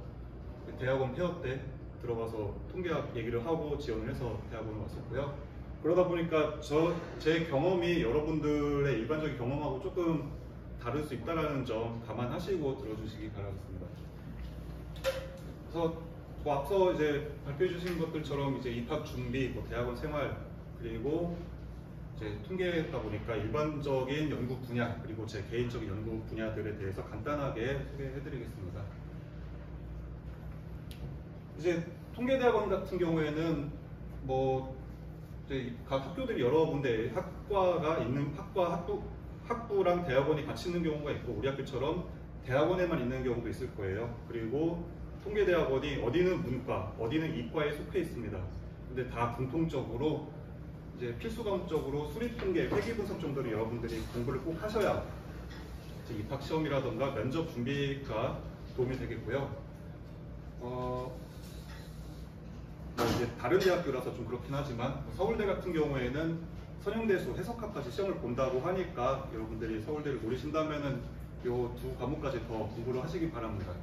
대학원 폐업 때 들어가서 통계학 얘기를 하고 지원을 해서 대학원을 왔었고요. 그러다 보니까 제 경험이 여러분들의 일반적인 경험하고 조금 다를 수 있다는 점 감안하시고 들어주시기 바라겠습니다. 그래서 뭐 앞서 이제 발표해 주신 것들처럼 이제 입학 준비, 뭐 대학원 생활, 그리고 이제 통계다 보니까 일반적인 연구 분야, 그리고 제 개인적인 연구 분야들에 대해서 간단하게 소개해 드리겠습니다. 이제 통계대학원 같은 경우에는 뭐 이제 각 학교들이 여러 군데 학과가 있는 학부랑 대학원이 같이 있는 경우가 있고 우리 학교처럼 대학원에만 있는 경우도 있을 거예요. 그리고 통계대학원이 어디는 문과, 어디는 이과에 속해 있습니다. 근데 다 공통적으로 이제 필수 과목적으로 수립통계, 회계분석 정도를 여러분들이 공부를 꼭 하셔야 이제 입학 시험이라던가 면접 준비가 도움이 되겠고요. 뭐 이제 다른 대학교라서 좀 그렇긴 하지만 서울대 같은 경우에는 선형대수, 해석학까지 시험을 본다고 하니까 여러분들이 서울대를 노리신다면은 요 두 과목까지 더 공부를 하시기 바랍니다.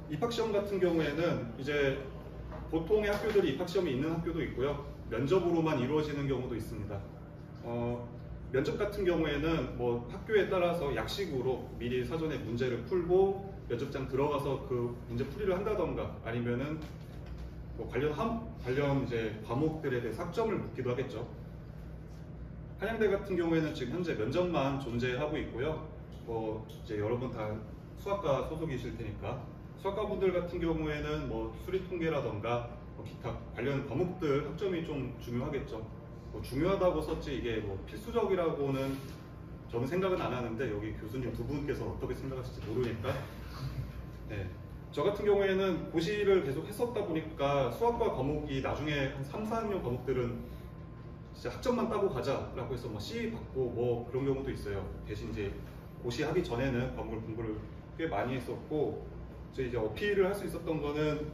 입학시험 같은 경우에는 이제 보통의 학교들이 입학시험이 있는 학교도 있고요. 면접으로만 이루어지는 경우도 있습니다. 면접 같은 경우에는 뭐 학교에 따라서 약식으로 미리 사전에 문제를 풀고 면접장 들어가서 그 문제 풀이를 한다던가 아니면은 뭐 관련 이제 과목들에 대해 학점을 묻기도 하겠죠. 한양대 같은 경우에는 지금 현재 면접만 존재하고 있고요. 뭐 이제 여러분 다 수학과 소속이실 테니까 수학과 분들 같은 경우에는 뭐 수리통계라던가 뭐 기타 관련 과목들 학점이 좀 중요하겠죠. 뭐 중요하다고 썼지 이게 뭐 필수적이라고는 저는 생각은 안 하는데 여기 교수님 두 분께서 어떻게 생각하실지 모르니까. 네. 저 같은 경우에는 고시를 계속 했었다 보니까 수학과 과목이 나중에 한 3, 4학년 과목들은 진짜 학점만 따고 가자라고 해서 뭐 C 받고 뭐 그런 경우도 있어요. 대신 이제 고시 하기 전에는 과목을 공부를 꽤 많이 했었고 이제 어필을 할 수 있었던 거는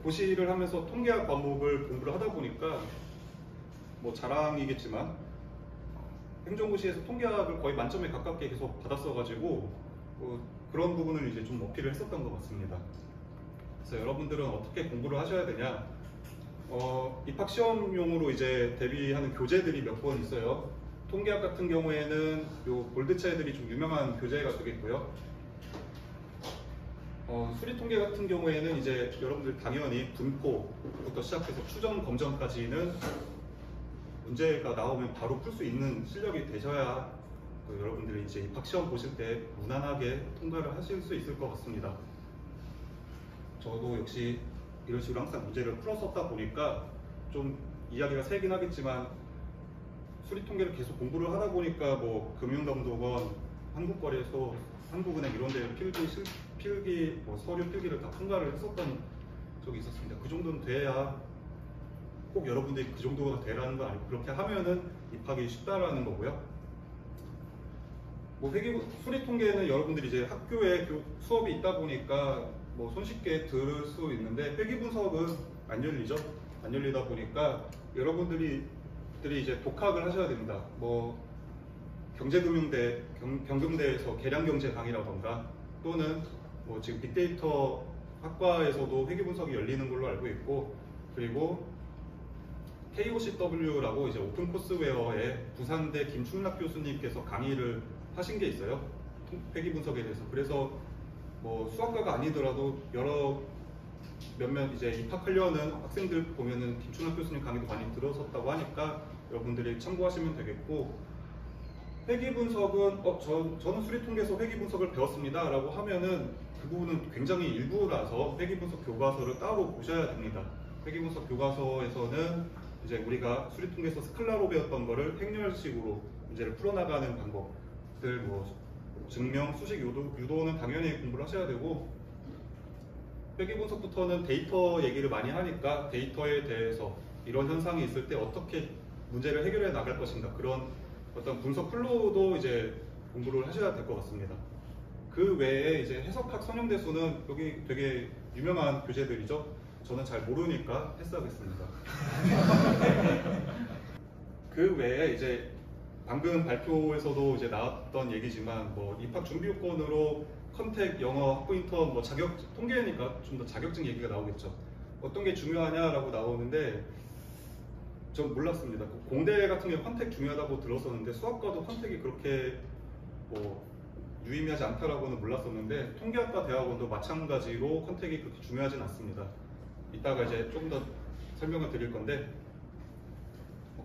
고시를 하면서 통계학 과목을 공부를 하다 보니까 뭐 자랑이겠지만 행정고시에서 통계학을 거의 만점에 가깝게 계속 받았어가지고 그런 부분을 이제 좀 어필을 했었던 것 같습니다. 그래서 여러분들은 어떻게 공부를 하셔야 되냐? 입학 시험용으로 이제 대비하는 교재들이 몇 권 있어요. 통계학 같은 경우에는 요 골드차이들이 좀 유명한 교재가 되겠고요. 수리통계 같은 경우에는 이제 여러분들 당연히 분포부터 시작해서 추정 검정까지는 문제가 나오면 바로 풀 수 있는 실력이 되셔야 여러분들이 이제 입학시험 보실 때 무난하게 통과를 하실 수 있을 것 같습니다. 저도 역시 이런 식으로 항상 문제를 풀었었다 보니까 좀 이야기가 세긴 하겠지만 수리통계를 계속 공부를 하다 보니까 뭐 금융감독원, 한국거래소, 한국은행 이런 데 필기, 뭐 서류 필기를 다 통과를 했었던 적이 있었습니다. 그 정도는 돼야 꼭 여러분들이 그 정도가 되라는 건 아니고 그렇게 하면은 입학이 쉽다라는 거고요. 뭐 수리통계는 여러분들이 이제 학교에 수업이 있다 보니까 뭐 손쉽게 들을 수 있는데 회계분석은 안 열리죠. 안 열리다 보니까 여러분들이 이제 독학을 하셔야 됩니다. 뭐 경금대에서 계량경제 강의라던가 또는 뭐 지금 빅데이터 학과에서도 회계분석이 열리는 걸로 알고 있고, 그리고 KOCW라고 이제 오픈코스웨어에 부산대 김충락 교수님께서 강의를 하신 게 있어요. 회계분석에 대해서. 그래서 뭐 수학과가 아니더라도 몇몇 이제 입학하려는 학생들 보면은 김충락 교수님 강의도 많이 들었었다고 하니까 여러분들이 참고하시면 되겠고, 회계분석은 저는 수리통계에서 회계분석을 배웠습니다 라고 하면은 그 부분은 굉장히 일부라서 회계분석 교과서를 따로 보셔야 됩니다. 회계분석 교과서에서는 이제 우리가 수리통계에서 스클라로 배웠던 거를 행렬식으로 문제를 풀어나가는 방법들, 뭐 증명, 수식, 유도는 당연히 공부를 하셔야 되고, 회계분석부터는 데이터 얘기를 많이 하니까 데이터에 대해서 이런 현상이 있을 때 어떻게 문제를 해결해 나갈 것인가, 그런 어떤 분석 플로우도 이제 공부를 하셔야 될 것 같습니다. 그 외에 이제 해석학 선형대수는 여기 되게 유명한 교재들이죠. 저는 잘 모르니까 패스하겠습니다. 그 외에 이제 방금 발표에서도 이제 나왔던 얘기지만 뭐 입학 준비 요건으로 컨택, 영어, 학부 인턴, 뭐 통계니까 좀 더 자격증 얘기가 나오겠죠. 어떤 게 중요하냐라고 나오는데 전 몰랐습니다. 공대 같은 경우 컨택 중요하다고 들었었는데 수학과도 컨택이 그렇게 뭐 유의미하지 않다라고는 몰랐었는데 통계학과 대학원도 마찬가지로 컨택이 그렇게 중요하진 않습니다. 이따가 이제 조금 더 설명을 드릴 건데,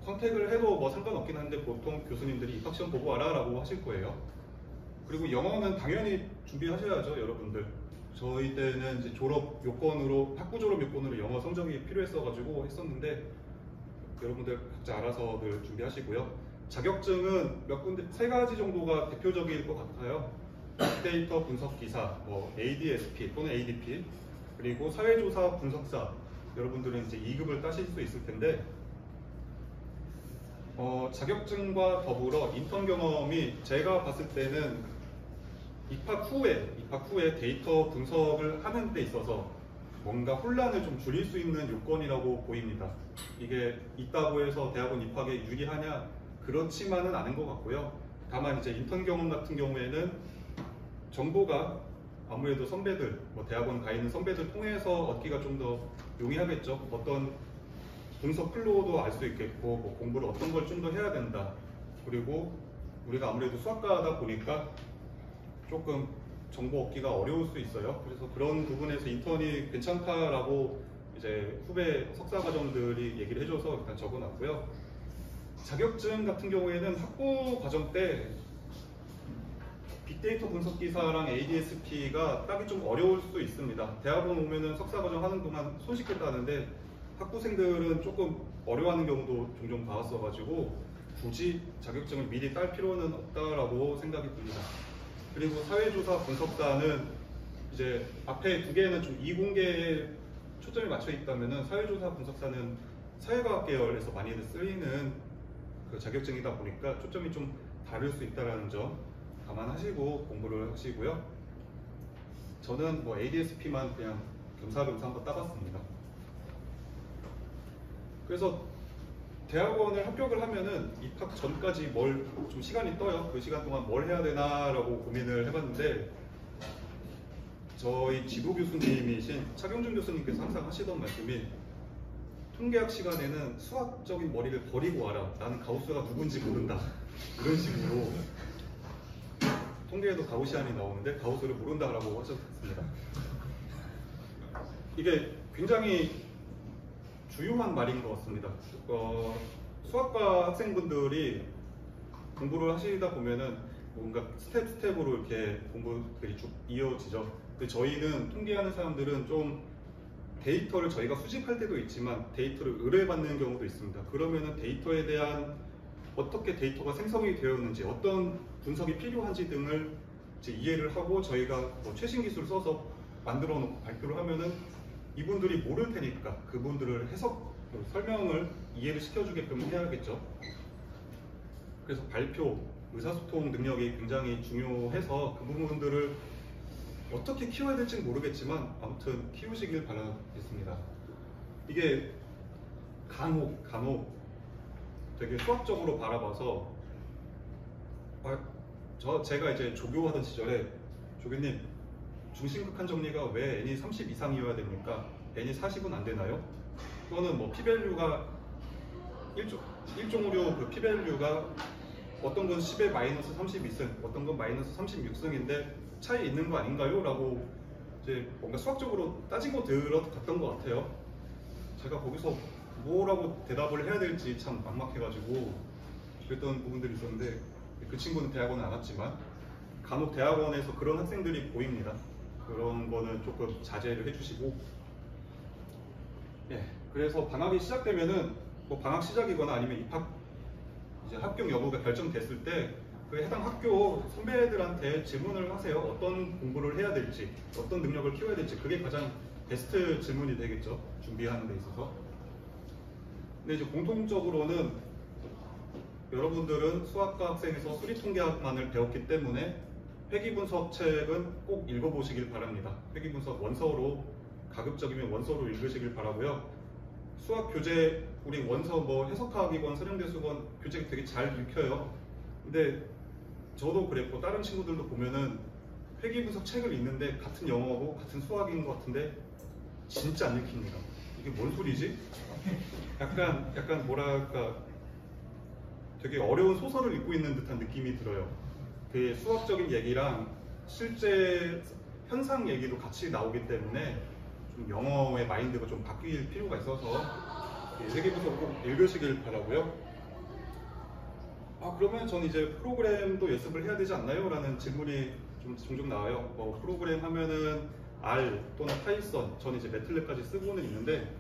컨택을 해도 뭐 상관없긴 한데 보통 교수님들이 입학시험 보고 와라 라고 하실 거예요. 그리고 영어는 당연히 준비하셔야죠, 여러분들. 저희 때는 이제 졸업 요건으로, 학부 졸업 요건으로 영어 성적이 필요했어가지고 했었는데 여러분들 각자 알아서들 준비하시고요. 자격증은 몇 군데, 3가지 정도가 대표적일 것 같아요. 빅데이터 분석 기사, 뭐 ADSP 또는 ADP, 그리고 사회조사 분석사. 여러분들은 이제 2급을 따실 수 있을 텐데, 자격증과 더불어 인턴 경험이 제가 봤을 때는 입학 후에 데이터 분석을 하는 데 있어서 뭔가 혼란을 좀 줄일 수 있는 요건이라고 보입니다. 이게 있다고 해서 대학원 입학에 유리하냐? 그렇지만은 않은 것 같고요. 다만 이제 인턴 경험 같은 경우에는 정보가 아무래도 선배들, 뭐 대학원 가 있는 선배들 통해서 얻기가 좀 더 용이하겠죠. 어떤 분석 플로우도 알 수 있겠고, 뭐 공부를 어떤 걸 좀 더 해야 된다. 그리고 우리가 아무래도 수학과다 보니까 조금 정보 얻기가 어려울 수 있어요. 그래서 그런 부분에서 인턴이 괜찮다라고 이제 후배 석사 과정들이 얘기를 해줘서 일단 적어놨고요. 자격증 같은 경우에는 학부 과정 때 빅데이터 분석 기사랑 ADSP가 따기 좀 어려울 수 있습니다. 대학원 오면은 석사 과정 하는 동안 손쉽게 따는데 학부생들은 조금 어려워하는 경우도 종종 봐왔어가지고 굳이 자격증을 미리 딸 필요는 없다라고 생각이 듭니다. 그리고 사회조사 분석사는 이제 앞에 2개는 좀 이공계에 초점이 맞춰 있다면은 사회조사 분석사는 사회과학 계열에서 많이들 쓰이는 그 자격증이다 보니까 초점이 좀 다를 수 있다는 점 감안하시고 공부를 하시고요. 저는 뭐 ADSP만 그냥 겸사겸사 한번 따봤습니다. 그래서 대학원을 합격을 하면은 입학 전까지 뭘 좀 시간이 떠요. 그 시간 동안 뭘 해야 되나라고 고민을 해봤는데, 저희 지도 교수님이신 차경준 교수님께서 항상 하시던 말씀이 통계학 시간에는 수학적인 머리를 버리고 와라. 나는 가우스가 누군지 모른다. 이런 식으로 통계에도 가우시안이 나오는데 가우스를 모른다라고 하셨습니다. 이게 굉장히 주요한 말인 것 같습니다. 수학과 학생분들이 공부를 하시다 보면은 뭔가 스텝으로 이렇게 공부들이 쭉 이어지죠. 근데 저희는 통계하는 사람들은 좀 데이터를 저희가 수집할 때도 있지만 데이터를 의뢰받는 경우도 있습니다. 그러면은 데이터에 대한 어떻게 데이터가 생성이 되었는지, 어떤 분석이 필요한지 등을 이제 이해를 하고 저희가 뭐 최신 기술을 써서 만들어 놓고 발표를 하면은 이분들이 모를 테니까 그분들을 설명을 이해를 시켜주게끔 해야겠죠. 그래서 발표, 의사소통 능력이 굉장히 중요해서 그 부분들을 어떻게 키워야 될지는 모르겠지만 아무튼 키우시길 바라겠습니다. 이게 간혹 되게 수학적으로 바라봐서 제가 이제 조교하던 시절에 조교님 중심극한 정리가 왜 n이 30 이상이어야 됩니까? n이 40은 안 되나요? 또는 뭐 p-밸류가 1종류 그 p-밸류가 어떤 건 10의 마이너스 32승, 어떤 건 마이너스 36승인데 차이 있는 거 아닌가요? 라고 이제 뭔가 수학적으로 따지고 들어갔던 것 같아요. 제가 거기서 뭐라고 대답을 해야 될지 참 막막해가지고 그랬던 부분들이 있었는데 그 친구는 대학원을 안 왔지만 간혹 대학원에서 그런 학생들이 보입니다. 그런 거는 조금 자제를 해주시고 그래서 방학이 시작되면은 뭐 방학 시작이거나 아니면 이제 합격 여부가 결정됐을 때 그 해당 학교 선배들한테 질문을 하세요. 어떤 공부를 해야 될지, 어떤 능력을 키워야 될지 그게 가장 베스트 질문이 되겠죠. 준비하는 데 있어서. 근데 이제 공통적으로는 여러분들은 수학과 학생에서 수리통계학만을 배웠기 때문에 회귀분석 책은 꼭 읽어보시길 바랍니다. 회귀분석 원서로 가급적이면 원서로 읽으시길 바라고요. 수학 교재 우리 원서 뭐 해석하기권, 서령대수권 교재 되게 잘 읽혀요. 근데 저도 그랬고 다른 친구들도 보면은 회귀분석 책을 읽는데 같은 영어고 같은 수학인 것 같은데 진짜 안 읽힙니다. 이게 뭔 소리지? 약간 뭐랄까 되게 어려운 소설을 읽고 있는 듯한 느낌이 들어요. 그 수학적인 얘기랑 실제 현상 얘기도 같이 나오기 때문에 좀 영어의 마인드가 좀 바뀔 필요가 있어서 회귀분석 꼭 읽으시길 바라고요. 그러면 전 이제 프로그램도 연습을 해야 되지 않나요? 라는 질문이 좀 종종 나와요. 뭐 프로그램 하면은 R 또는 파이썬, 저는 이제 매틀랩까지 쓰고는 있는데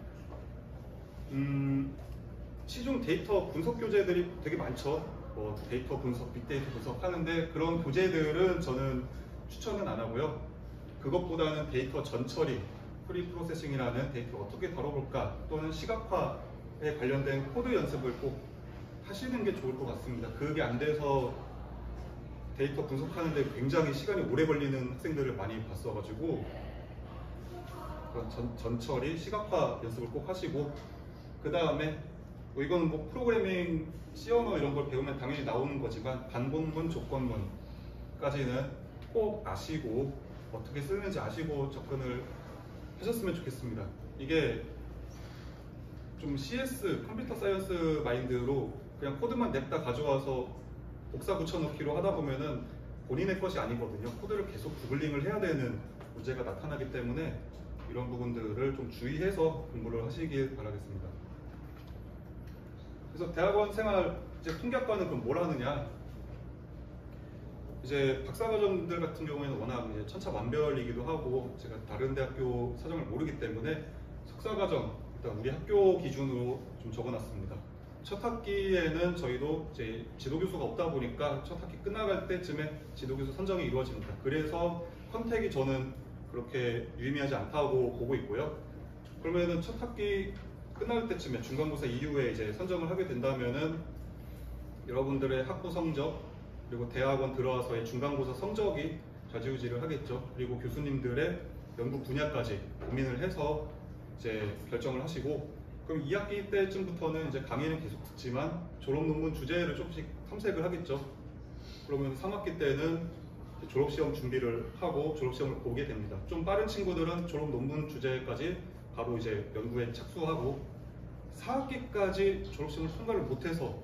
시중 데이터 분석 교재들이 되게 많죠. 뭐 데이터 분석, 빅데이터 분석 하는데 그런 교재들은 저는 추천은 안 하고요. 그것보다는 데이터 전처리, 프리 프로세싱이라는 데이터를 어떻게 다뤄볼까 또는 시각화에 관련된 코드 연습을 꼭 하시는 게 좋을 것 같습니다. 그게 안 돼서 데이터 분석하는데 굉장히 시간이 오래 걸리는 학생들을 많이 봤어가지고 그런 전처리, 시각화 연습을 꼭 하시고 그 다음에 뭐 이건 뭐 프로그래밍, C 언어 이런 걸 배우면 당연히 나오는 거지만 반복문, 조건문까지는 꼭 아시고 어떻게 쓰는지 아시고 접근을 하셨으면 좋겠습니다. 이게 좀 CS, 컴퓨터 사이언스 마인드로 그냥 코드만 냅다 가져와서 복사 붙여넣기로 하다 보면은 본인의 것이 아니거든요. 코드를 계속 구글링을 해야 되는 문제가 나타나기 때문에 이런 부분들을 좀 주의해서 공부를 하시길 바라겠습니다. 그래서 대학원 생활, 이제 통계학과는 그럼 뭘 하느냐? 이제 박사과정들 같은 경우에는 워낙 이제 천차만별이기도 하고 제가 다른 대학교 사정을 모르기 때문에 석사과정, 일단 우리 학교 기준으로 좀 적어놨습니다. 첫 학기에는 저희도 이제 지도교수가 없다 보니까 첫 학기 끝나갈 때쯤에 지도교수 선정이 이루어집니다. 그래서 컨택이 저는 그렇게 유의미하지 않다고 보고 있고요. 그러면은 첫 학기 끝날 때쯤에 중간고사 이후에 이제 선정을 하게 된다면은 여러분들의 학부 성적 그리고 대학원 들어와서의 중간고사 성적이 좌지우지를 하겠죠. 그리고 교수님들의 연구 분야까지 고민을 해서 이제 결정을 하시고 그럼 2학기 때쯤부터는 이제 강의는 계속 듣지만 졸업 논문 주제를 조금씩 탐색을 하겠죠. 그러면 3학기 때는 졸업시험 준비를 하고 졸업시험을 보게 됩니다. 좀 빠른 친구들은 졸업 논문 주제까지 바로 이제 연구에 착수하고 4학기까지 졸업시험을 통과를 못해서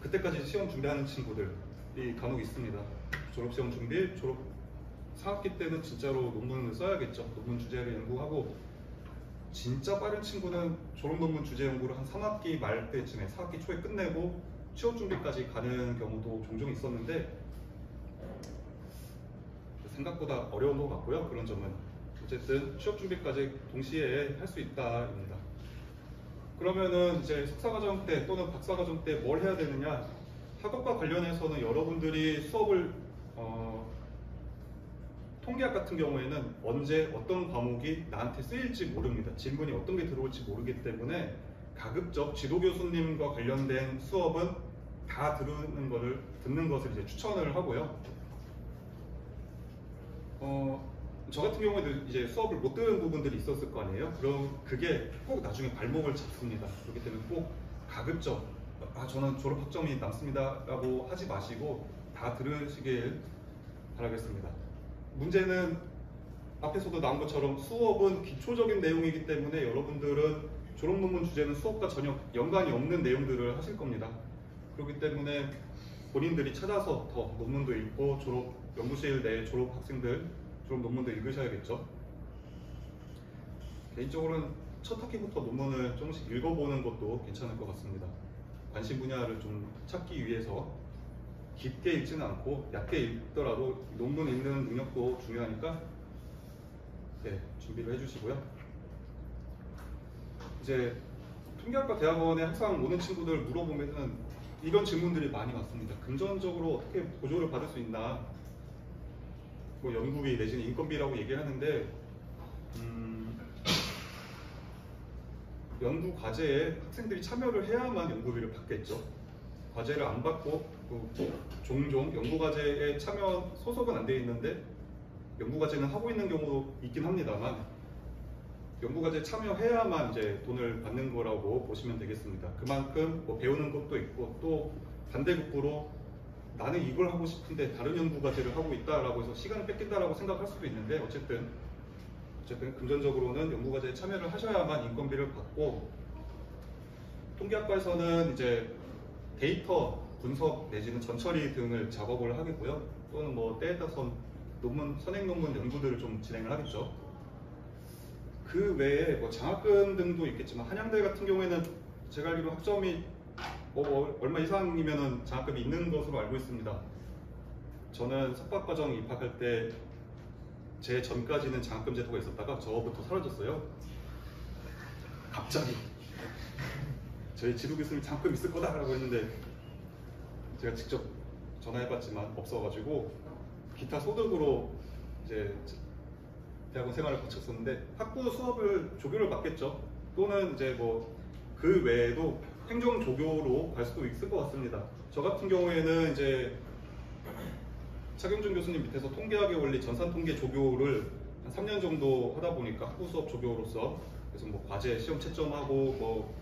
그때까지 시험 준비하는 친구들이 간혹 있습니다. 졸업시험 준비, 4학기 때는 진짜로 논문을 써야겠죠. 논문 주제를 연구하고 진짜 빠른 친구는 졸업 논문 주제 연구를 한 3학기 말 때쯤에 4학기 초에 끝내고 취업 준비까지 가는 경우도 종종 있었는데 생각보다 어려운 것 같고요. 그런 점은 어쨌든 취업 준비까지 동시에 할 수 있다입니다. 그러면은 이제 석사과정 때 또는 박사과정 때 뭘 해야 되느냐? 학업과 관련해서는 여러분들이 수업을 통계학 같은 경우에는 언제 어떤 과목이 나한테 쓰일지 모릅니다. 질문이 어떤 게 들어올지 모르기 때문에 가급적 지도 교수님과 관련된 수업은 다 듣는 것을 이제 추천을 하고요. 저 같은 경우에도 이제 수업을 못 들은 부분들이 있었을 거 아니에요? 그럼 그게 꼭 나중에 발목을 잡습니다. 그렇기 때문에 꼭 가급적 저는 졸업 학점이 남습니다 라고 하지 마시고 다 들으시길 바라겠습니다. 문제는 앞에서도 나온 것처럼 수업은 기초적인 내용이기 때문에 여러분들은 졸업 논문 주제는 수업과 전혀 연관이 없는 내용들을 하실 겁니다. 그렇기 때문에 본인들이 찾아서 더 논문도 읽고 연구실 내 졸업 학생들 졸업 논문도 읽으셔야겠죠. 개인적으로는 첫 학기부터 논문을 조금씩 읽어보는 것도 괜찮을 것 같습니다. 관심 분야를 좀 찾기 위해서 깊게 읽지는 않고 얕게 읽더라도 논문 읽는 능력도 중요하니까 네, 준비를 해주시고요. 이제 통계학과 대학원에 항상 오는 친구들 물어보면은 이런 질문들이 많이 왔습니다. 금전적으로 어떻게 보조를 받을 수 있나? 뭐 연구비 내지는 인건비라고 얘기를 하는데 연구 과제에 학생들이 참여를 해야만 연구비를 받겠죠. 과제를 안 받고 종종 연구 과제에 참여 소속은 안 돼 있는데 연구 과제는 하고 있는 경우도 있긴 합니다만 연구 과제에 참여해야만 이제 돈을 받는 거라고 보시면 되겠습니다. 그만큼 뭐 배우는 것도 있고 또 반대급부로 나는 이걸 하고 싶은데 다른 연구 과제를 하고 있다라고 해서 시간을 뺏긴다라고 생각할 수도 있는데 어쨌든 금전적으로는 연구 과제에 참여를 하셔야만 인건비를 받고 통계학과에서는 이제 데이터 분석 내지는 전처리 등을 작업을 하겠고요. 또는 뭐 때에 따라서 선행 논문 연구들을 좀 진행을 하겠죠. 그 외에 뭐 장학금 등도 있겠지만 한양대 같은 경우에는 제가 알기로 학점이 얼마 이상이면은 장학금이 있는 것으로 알고 있습니다. 저는 석박과정 입학할 때 제 전까지는 장학금 제도가 있었다가 저부터 사라졌어요. 갑자기 저희 지도 교수님이 장학금 있을 거다라고 했는데 제가 직접 전화해봤지만 없어가지고 기타 소득으로 이제 대학원 생활을 거쳤었는데 학부 수업을 조교를 받겠죠. 또는 이제 뭐 그 외에도 행정 조교로 갈 수도 있을 것 같습니다. 저 같은 경우에는 이제 차경준 교수님 밑에서 통계학의 원리 전산 통계 조교를 한 3년 정도 하다 보니까 학부 수업 조교로서 그래서 뭐 과제 시험 채점하고 뭐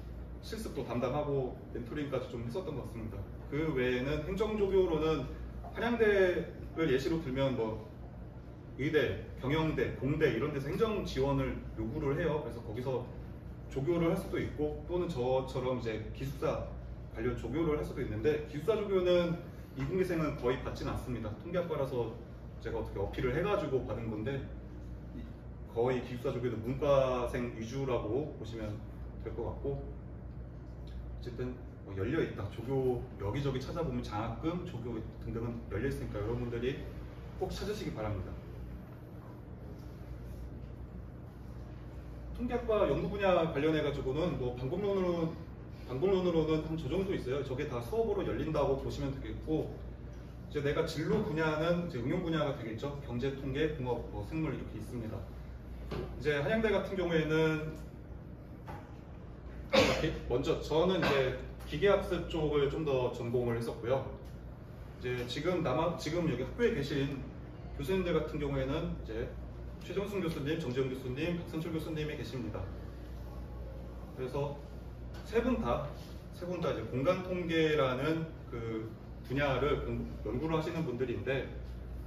실습도 담당하고 멘토링까지 좀 했었던 것 같습니다. 그 외에는 행정 조교로는 한양대를 예시로 들면 뭐 의대, 경영대, 공대 이런 데서 행정 지원을 요구를 해요. 그래서 거기서 조교를 할 수도 있고 또는 저처럼 이제 기숙사 관련 조교를 할 수도 있는데 기숙사 조교는 이공계생은 거의 받지는 않습니다. 통계학과라서 제가 어떻게 어필을 해가지고 받은 건데 거의 기숙사 조교는 문과생 위주라고 보시면 될 것 같고 어쨌든 뭐 열려있다. 조교 여기저기 찾아보면 장학금, 조교 등등은 열려있으니까 여러분들이 꼭 찾으시기 바랍니다. 통계학과 연구 분야 관련해가지고는 뭐 방법론으로는 한 저 정도 있어요. 저게 다 수업으로 열린다고 보시면 되겠고 이제 내가 진로 분야는 이제 응용 분야가 되겠죠. 경제, 통계, 공업, 뭐 생물 이렇게 있습니다. 이제 한양대 같은 경우에는 먼저 저는 이제 기계학습 쪽을 좀 더 전공을 했었고요. 이제 지금 여기 학교에 계신 교수님들 같은 경우에는 이제 최정순 교수님, 정지영 교수님, 박선철 교수님이 계십니다. 그래서 세 분 다 이제 공간 통계라는 그 분야를 연구를 하시는 분들인데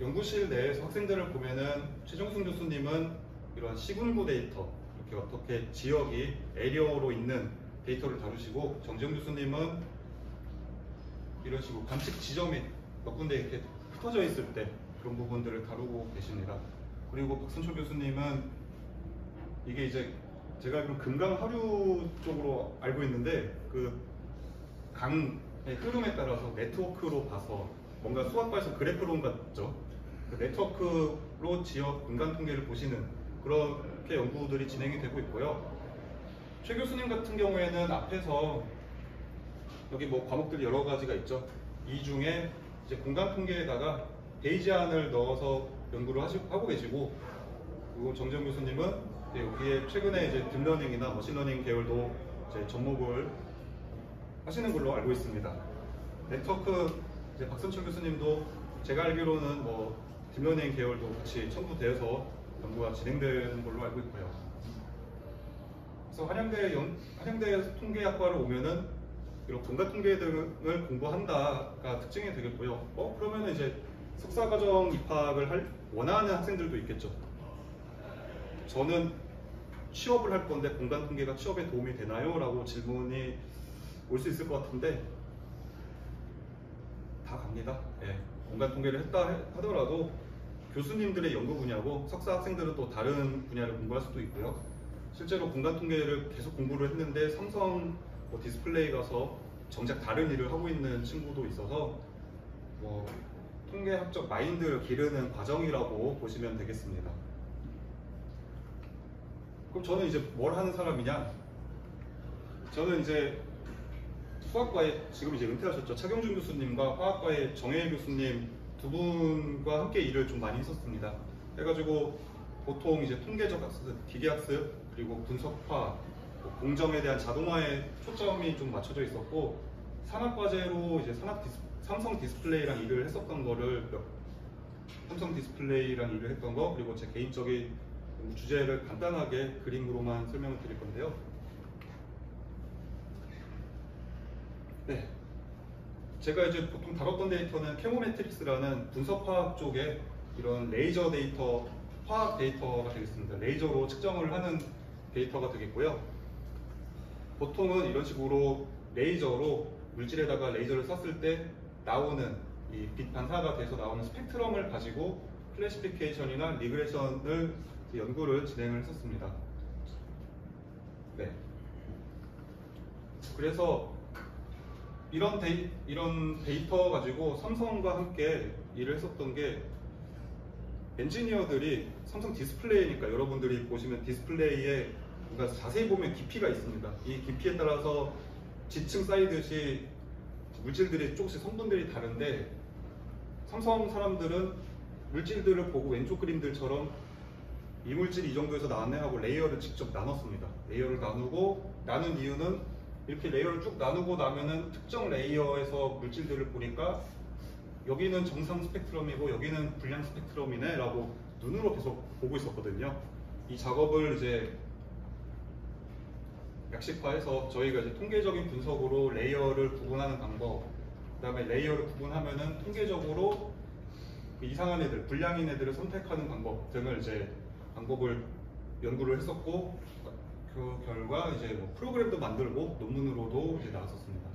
연구실 내에서 학생들을 보면은 최정순 교수님은 이런 시군구 데이터 이렇게 어떻게 지역이 에리어로 있는 데이터를 다루시고 정지영 교수님은 이런 식으로 관측 지점이 몇 군데 이렇게 흩어져 있을 때 그런 부분들을 다루고 계십니다. 그리고 박선철 교수님은 이게 이제 제가 알기로 금강 하류 쪽으로 알고 있는데 그 강의 흐름에 따라서 네트워크로 봐서 뭔가 수학과에서 그래프론 같죠. 그 네트워크로 지역 분간 통계를 보시는 그렇게 연구들이 진행이 되고 있고요. 최 교수님 같은 경우에는 앞에서 여기 뭐 과목들이 여러 가지가 있죠. 이 중에 이제 공간 통계에다가 베이지안을 넣어서 연구를 하고 계시고, 그리고 정재훈 교수님은 여기에 최근에 이제 딥러닝이나 머신러닝 계열도 이제 접목을 하시는 걸로 알고 있습니다. 네트워크 이제 박선철 교수님도 제가 알기로는 뭐 딥러닝 계열도 같이 첨부되어서 연구가 진행되는 걸로 알고 있고요. 그래서 한양대 통계학과를 오면은 이런 공간 통계 등을 공부한다가 특징이 되겠고요. 그러면은 이제 석사과정 입학을 원하는 학생들도 있겠죠. 저는 취업을 할 건데 공간 통계가 취업에 도움이 되나요? 라고 질문이 올 수 있을 것 같은데 다 갑니다. 예. 공간 통계를 했다 하더라도 교수님들의 연구 분야고 석사 학생들은 또 다른 분야를 공부할 수도 있고요. 실제로 공간 통계를 계속 공부를 했는데 삼성 디스플레이 가서 정작 다른 일을 하고 있는 친구도 있어서 뭐 통계학적 마인드를 기르는 과정이라고 보시면 되겠습니다. 그럼 저는 이제 뭘 하는 사람이냐? 저는 이제 수학과에 지금 이제 은퇴하셨죠. 차경준 교수님과 화학과의 정혜일 교수님 두 분과 함께 일을 좀 많이 했었습니다. 해가지고 보통 이제 통계적 학습, 기계학습, 그리고 분석화, 공정에 대한 자동화에 초점이 좀 맞춰져 있었고, 산학과제로 이제 삼성 디스플레이랑 일을 했었던 거를 삼성 디스플레이랑 일을 했던 거, 그리고 제 개인적인 주제를 간단하게 그림으로만 설명을 드릴 건데요. 네, 제가 이제 보통 다뤘던 데이터는 케모매트릭스라는 분석화학 쪽에 이런 레이저 데이터, 화학 데이터가 되겠습니다. 레이저로 측정을 하는 데이터가 되겠고요. 보통은 이런 식으로 레이저로 물질에다가 레이저를 쐈을 때 나오는 이 빛 반사가 돼서 나오는 스펙트럼을 가지고 클래시피케이션이나 리그레션을 연구를 진행을 했었습니다. 네. 그래서 이런 데이터 가지고 삼성과 함께 일을 했었던 게, 엔지니어들이 삼성 디스플레이니까 여러분들이 보시면 디스플레이에 그러니까 자세히 보면 깊이가 있습니다. 이 깊이에 따라서 지층 쌓이듯이 물질들이 조금씩 성분들이 다른데, 삼성 사람들은 물질들을 보고 왼쪽 그림들처럼 이 물질이 이 정도에서 나왔네 하고 레이어를 직접 나눴습니다. 레이어를 나눈 이유는 이렇게 레이어를 쭉 나누고 나면은 특정 레이어에서 물질들을 보니까 여기는 정상 스펙트럼이고 여기는 불량 스펙트럼이네 라고 눈으로 계속 보고 있었거든요. 이 작업을 이제 약식화해서 저희가 이제 통계적인 분석으로 레이어를 구분하는 방법, 그 다음에 레이어를 구분하면은 통계적으로 이상한 애들, 불량인 애들을 선택하는 방법 등을 이제 방법을 연구를 했었고, 그 결과 이제 뭐 프로그램도 만들고 논문으로도 이제 나왔었습니다.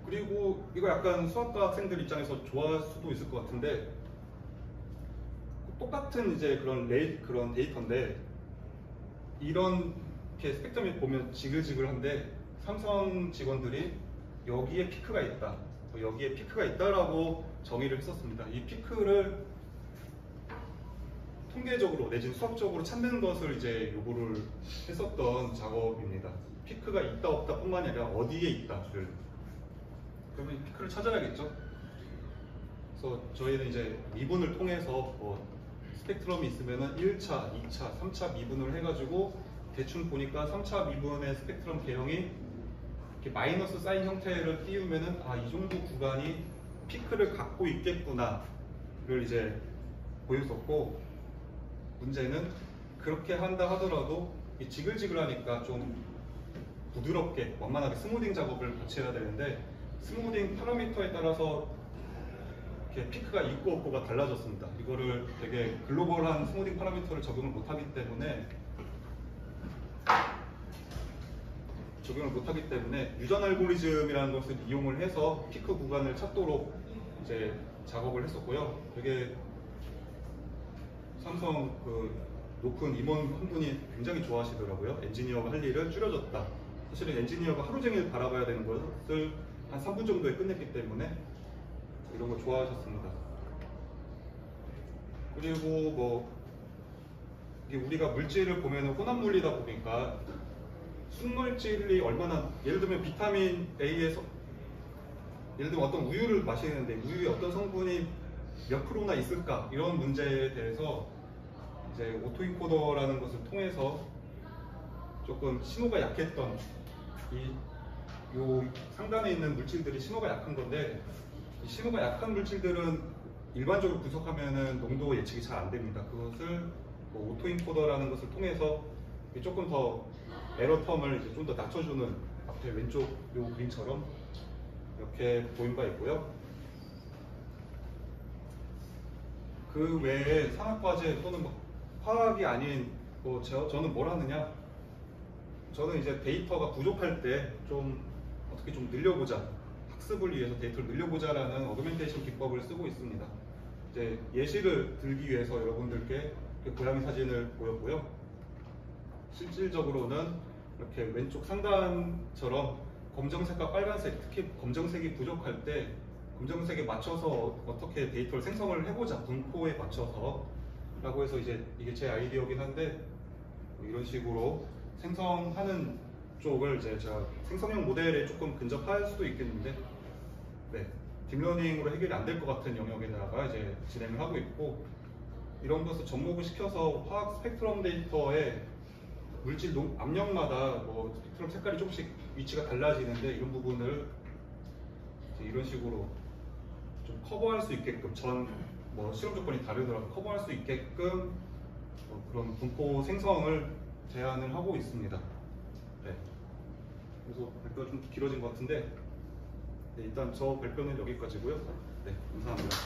그리고 이거 약간 수학과 학생들 입장에서 좋아할 수도 있을 것 같은데, 똑같은 이제 그런 데이터인데 이렇게 스펙트럼을 보면 지글지글한데 삼성 직원들이 여기에 피크가 있다, 여기에 피크가 있다라고 정의를 했었습니다. 이 피크를 통계적으로 내지는 수학적으로 찾는 것을 이제 요구를 했었던 작업입니다. 피크가 있다 없다 뿐만이 아니라 어디에 있다를. 그러면 이 피크를 찾아야겠죠. 그래서 저희는 이제 미분을 통해서 스펙트럼이 있으면은 1차, 2차, 3차 미분을 해가지고 대충 보니까 3차 미분의 스펙트럼 개형이 이렇게 마이너스 사인 형태를 띄우면은 이 정도 구간이 피크를 갖고 있겠구나를 이제 보였었고, 문제는 그렇게 한다 하더라도 이 지글지글하니까 좀 부드럽게 완만하게 스무딩 작업을 같이 해야 되는데, 스무딩 파라미터에 따라서 이렇게 피크가 있고 없고가 달라졌습니다. 이거를 되게 글로벌한 스무딩 파라미터를 적용을 못하기 때문에 유전 알고리즘이라는 것을 이용을 해서 피크 구간을 찾도록 이제 작업을 했었고요. 되게 삼성 그 높은 임원 한 분이 굉장히 좋아하시더라고요. 엔지니어가 할 일을 줄여줬다. 사실은 엔지니어가 하루 종일 바라봐야 되는 것을 한 3분 정도에 끝냈기 때문에 이런 거 좋아하셨습니다. 그리고 뭐 이게 우리가 물질을 보면은 혼합물이다 보니까 순물질이 얼마나, 예를 들면 비타민 A에서 예를 들면 어떤 우유를 마시는데 우유에 어떤 성분이 몇 프로나 있을까, 이런 문제에 대해서 이제 오토인코더라는 것을 통해서 조금 신호가 약했던 요 상단에 있는 물질들이 신호가 약한 건데, 이 신호가 약한 물질들은 일반적으로 분석하면은 농도 예측이 잘 안 됩니다. 그것을 뭐 오토인코더라는 것을 통해서 조금 더 에러 텀을 이제 좀 더 낮춰주는, 앞에 왼쪽 요 그림처럼 이렇게 보인 바 있고요. 그 외에 산학과제 또는 뭐 화학이 아닌 뭐 저는 뭘 하느냐? 저는 이제 데이터가 부족할 때 좀 어떻게 좀 늘려보자, 학습을 위해서 데이터를 늘려보자라는 어그멘테이션 기법을 쓰고 있습니다. 이제 예시를 들기 위해서 여러분들께 고양이 사진을 보였고요. 실질적으로는 이렇게 왼쪽 상단처럼 검정색과 빨간색, 특히 검정색이 부족할 때 검정색에 맞춰서 어떻게 데이터를 생성을 해보자, 분포에 맞춰서 라고 해서 이제 이게 제 아이디어긴 한데, 뭐 이런 식으로 생성하는 쪽을 이제 제가 생성형 모델에 조금 근접할 수도 있겠는데, 네, 딥러닝으로 해결이 안 될 것 같은 영역에다가 이제 진행을 하고 있고, 이런 것을 접목을 시켜서 화학 스펙트럼 데이터에 물질 압력마다 뭐 스펙트럼 색깔이 조금씩 위치가 달라지는데, 이런 부분을 이제 이런 식으로 좀 커버할 수 있게끔, 뭐 실험 조건이 다르더라도 커버할 수 있게끔 그런 분포 생성을 제안을 하고 있습니다. 네. 그래서 발표가 좀 길어진 것 같은데, 네, 일단 저 발표는 여기까지고요. 네, 감사합니다.